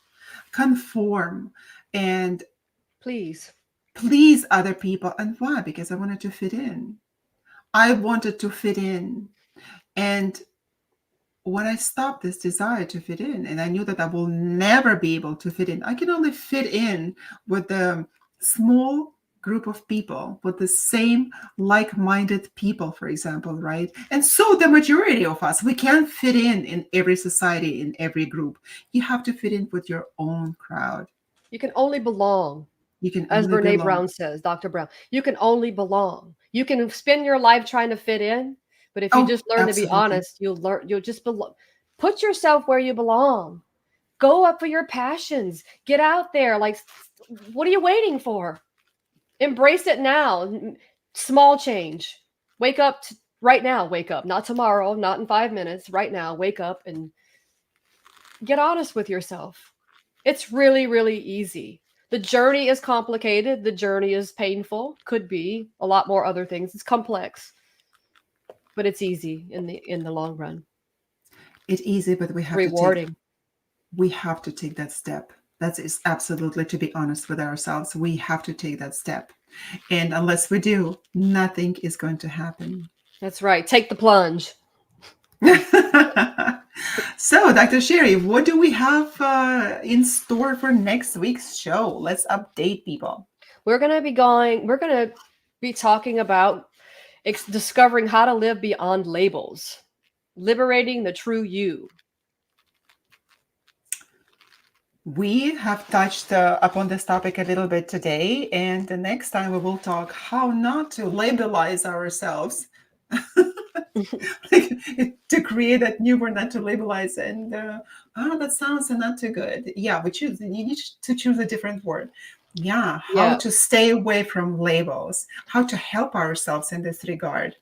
S1: and
S2: Please.
S1: please other people. And why? Because I wanted to fit in. I wanted to fit in. And when I stopped this desire to fit in, and I knew that I will never be able to fit in, I can only fit in with a small group of people, with the same like-minded people, for example, right? And so the majority of us, we can't fit in every society, in every group. You have to fit in with your own crowd.
S2: You can only belong.
S1: You can
S2: As
S1: only
S2: Brene
S1: belong.
S2: Brown says, Dr. Brown, you can only belong. You can spend your life trying to fit in, but if you
S1: Oh,
S2: just learn to be
S1: absolutely.
S2: honest, you'll just belong. Put yourself where you belong. Go up for your passions. Get out there. Like, what are you waiting for? Embrace it now. Small change. Wake up right now. Wake up. Not tomorrow, not in 5 minutes. Right now. Wake up and get honest with yourself. It's really, really easy. The journey is complicated. The journey is painful. Could be a lot more other things. It's complex, but it's easy in the long run.
S1: It's easy, but
S2: Rewarding.
S1: we have to take that step. That is absolutely, to be honest with ourselves. We have to take that step. And unless we do, nothing is going to happen.
S2: That's right. Take the plunge.
S1: So, Dr. Sherry, what do we have in store for next week's show? Let's update people.
S2: We're going to be talking about discovering how to live beyond labels, liberating the true you.
S1: We have touched upon this topic a little bit today, and the next time we will talk how not to labelize ourselves. To create that new word, not to labelize, and that sounds not too good. Yeah, you need to choose a different word. How to stay away from labels, how to help ourselves in this regard.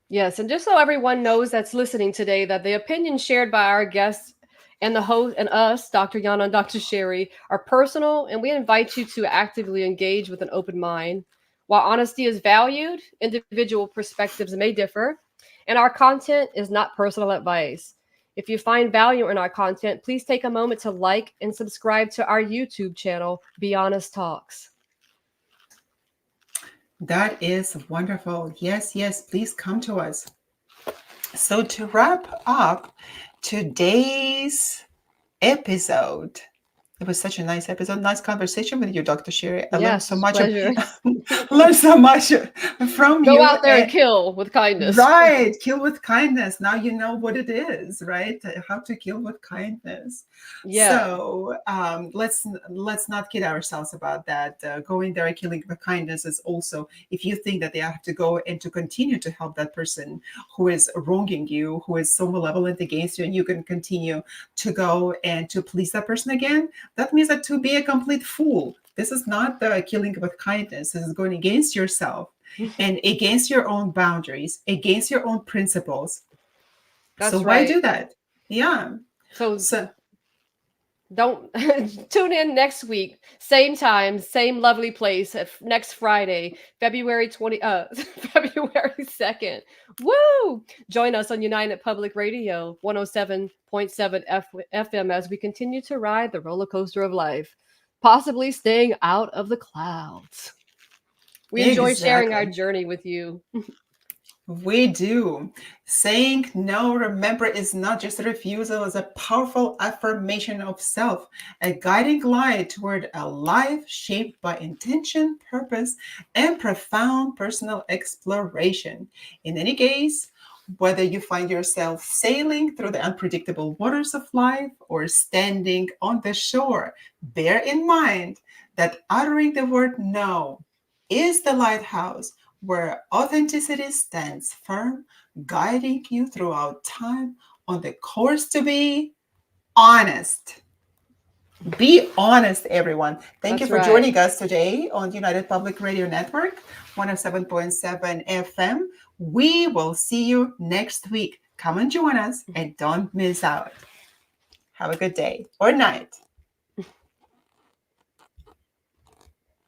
S2: Yes, and just so everyone knows that's listening today, that the opinions shared by our guests and the host and us, Dr. Yana and Dr. Sherry, are personal, and we invite you to actively engage with an open mind. While honesty is valued, individual perspectives may differ, and our content is not personal advice. If you find value in our content, please take a moment to like and subscribe to our YouTube channel, Be Honest Talks.
S1: That is wonderful. Yes, please come to us. So to wrap up today's episode, it was such a nice episode, nice conversation with you, Dr. Sherry. I learned so much.
S2: Pleasure.
S1: Learn so much from
S2: Go
S1: you.
S2: out there and kill with kindness.
S1: Right, kill with kindness. Now you know what it is, right? How to kill with kindness.
S2: Yeah.
S1: So let's not kid ourselves about that. Going there and killing with kindness is also, if you think that they have to go and to continue to help that person who is wronging you, who is so malevolent against you, and you can continue to go and to please that person again, that means that to be a complete fool. This is not the killing with kindness. This is going against yourself and against your own boundaries, against your own principles. So
S2: That's
S1: why
S2: right.
S1: do that? Yeah.
S2: So
S1: So
S2: don't tune in next week, same time, same lovely place at next Friday, February 20 February 2nd. Woo! Join us on United Public Radio 107.7 FM as we continue to ride the roller coaster of life, possibly staying out of the clouds. We enjoy sharing our
S1: exactly.
S2: journey with you.
S1: We do. Saying no, remember, is not just a refusal, it's a powerful affirmation of self, a guiding light toward a life shaped by intention, purpose, and profound personal exploration. In any case, whether you find yourself sailing through the unpredictable waters of life or standing on the shore, bear in mind that uttering the word no is the lighthouse where authenticity stands firm, guiding you throughout time on the course to be honest. Be honest, everyone. Thank you
S2: That's
S1: for
S2: right.
S1: joining us today on United Public Radio Network, 107.7 FM. We will see you next week. Come and join us and don't miss out. Have a good day or night.